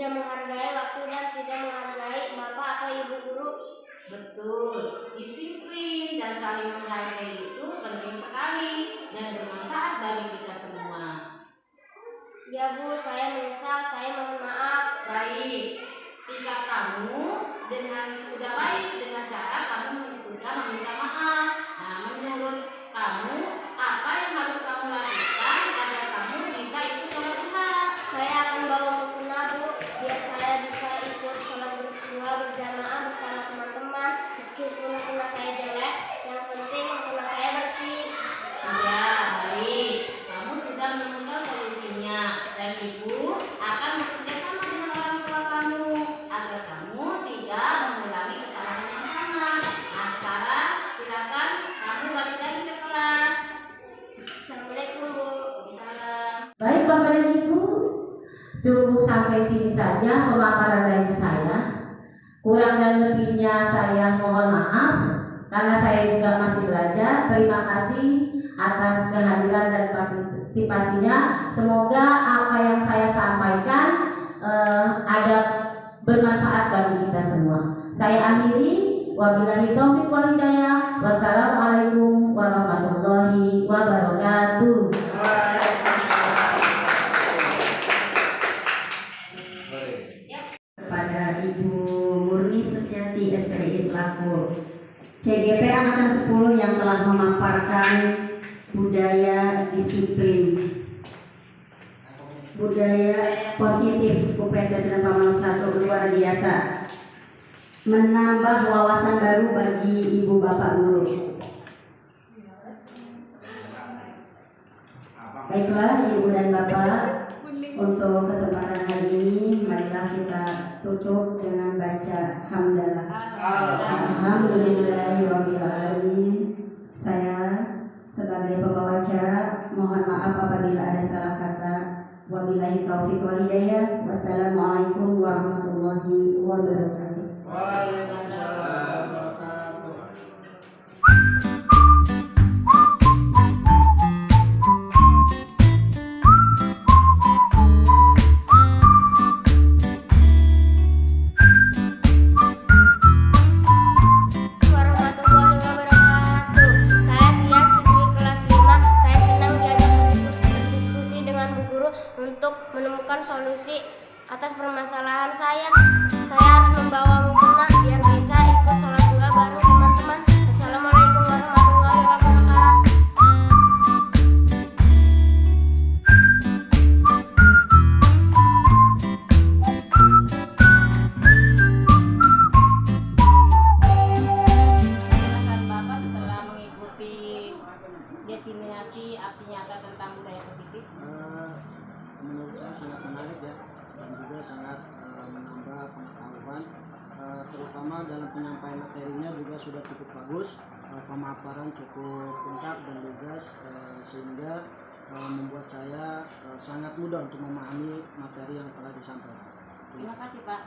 menghargai waktu dan tidak menghargai bapak atau ibu guru. Betul, disiplin dan saling menghargai itu penting sekali dan bermanfaat bagi kita semua. Ya Bu, saya menyesal, saya mohon maaf. Baik, sikap kamu dengan sudah baik dengan cara kamu sudah meminta maaf. Nah, menurut kamu apa yang harus kamu lakukan agar kamu bisa ikut sholat duha? Saya akan bawa mukena Bu, biar saya bisa ikut sholat duha berjamaah bersama teman-teman. Meskipun mukena saya jelek, yang penting mukena saya bersih. Ya, baik. Kamu sudah menemukan solusinya dan ibu akan bekerja sama dengan orang tua kamu agar kamu tidak mengulangi kesalahan yang sama. Nah, sekarang silakan kamu balik lagi ke kelas. Assalamualaikum Bu. Waalaikumsalam. Baik Bapak dan Ibu, cukup sampai sini saja pemaparan dari saya. Kurang dan lebihnya saya mohon maaf karena saya juga masih belajar. Terima kasih atas kehadiran dan partisipasinya. Semoga apa yang saya sampaikan ada bermanfaat bagi kita semua. Saya akhiri. Wabillahi taufiq wal hidayah. Wassalamualaikum warahmatullahi wabarakatuh. Kepada Ibu Murni Suciati SPDI selaku CGP Angkatan 10 yang telah memaparkan budaya disiplin, budaya positif UPT Sedang Paman 1 luar biasa, menambah wawasan baru bagi ibu bapak guru. Baiklah ibu dan bapak, untuk kesempatan hari ini marilah kita tutup dengan baca hamdalah. Alhamdulillahirrabbilalamin. Saya sebagai pembawa acara mohon maaf apabila ada salah kata. Wabillahi taufiq wal hidayah. Wassalamualaikum warahmatullahi wabarakatuh. Waalaikumsalam warahmatullahi wabarakatuh. Warahmatullahi wabarakatuh. Saya Tias, siswi kelas 5. Saya senang diajak berdiskusi dengan Bu Guru untuk menemukan solusi atas permasalahan saya. Saya harus membawa mukena biar bisa ikut sholat duha bareng teman-teman. Assalamualaikum warahmatullahi wabarakatuh. Perasaan Bapak setelah mengikuti diseminasi aksi nyata tentang budaya positif? Menurut saya sangat menarik ya, dan juga sangat menambah pengetahuan, terutama dalam penyampaian materinya juga sudah cukup bagus, pemaparan cukup lengkap dan lugas, sehingga membuat saya sangat mudah untuk memahami materi yang telah disampaikan. Terima kasih Pak.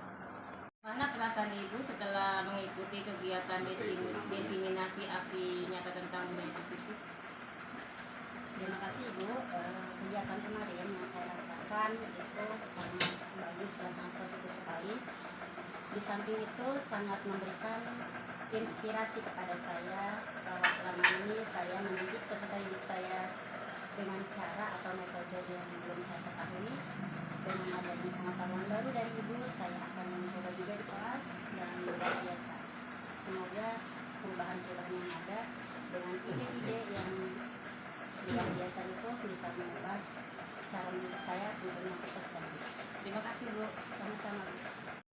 Mana perasaan Ibu setelah mengikuti kegiatan diseminasi aksi nyata tentang budaya positif? Terima kasih Ibu. Kegiatan kemarin yang saya rasakan itu sangat bagus dan sangat positif sekali. Di samping itu sangat memberikan inspirasi kepada saya bahwa selama ini saya mendidik peserta didik saya dengan cara atau metode yang belum saya ketahui. Dengan adanya pengetahuan baru dari Ibu, saya akan mencoba juga di kelas dan luar biasa. Semoga perubahan-perubahan yang ada dengan ide-ide yang luar biasa itu bisa mengubah cara mendidik saya tentunya ke peserta didik. Terima kasih Bu. Sama-sama.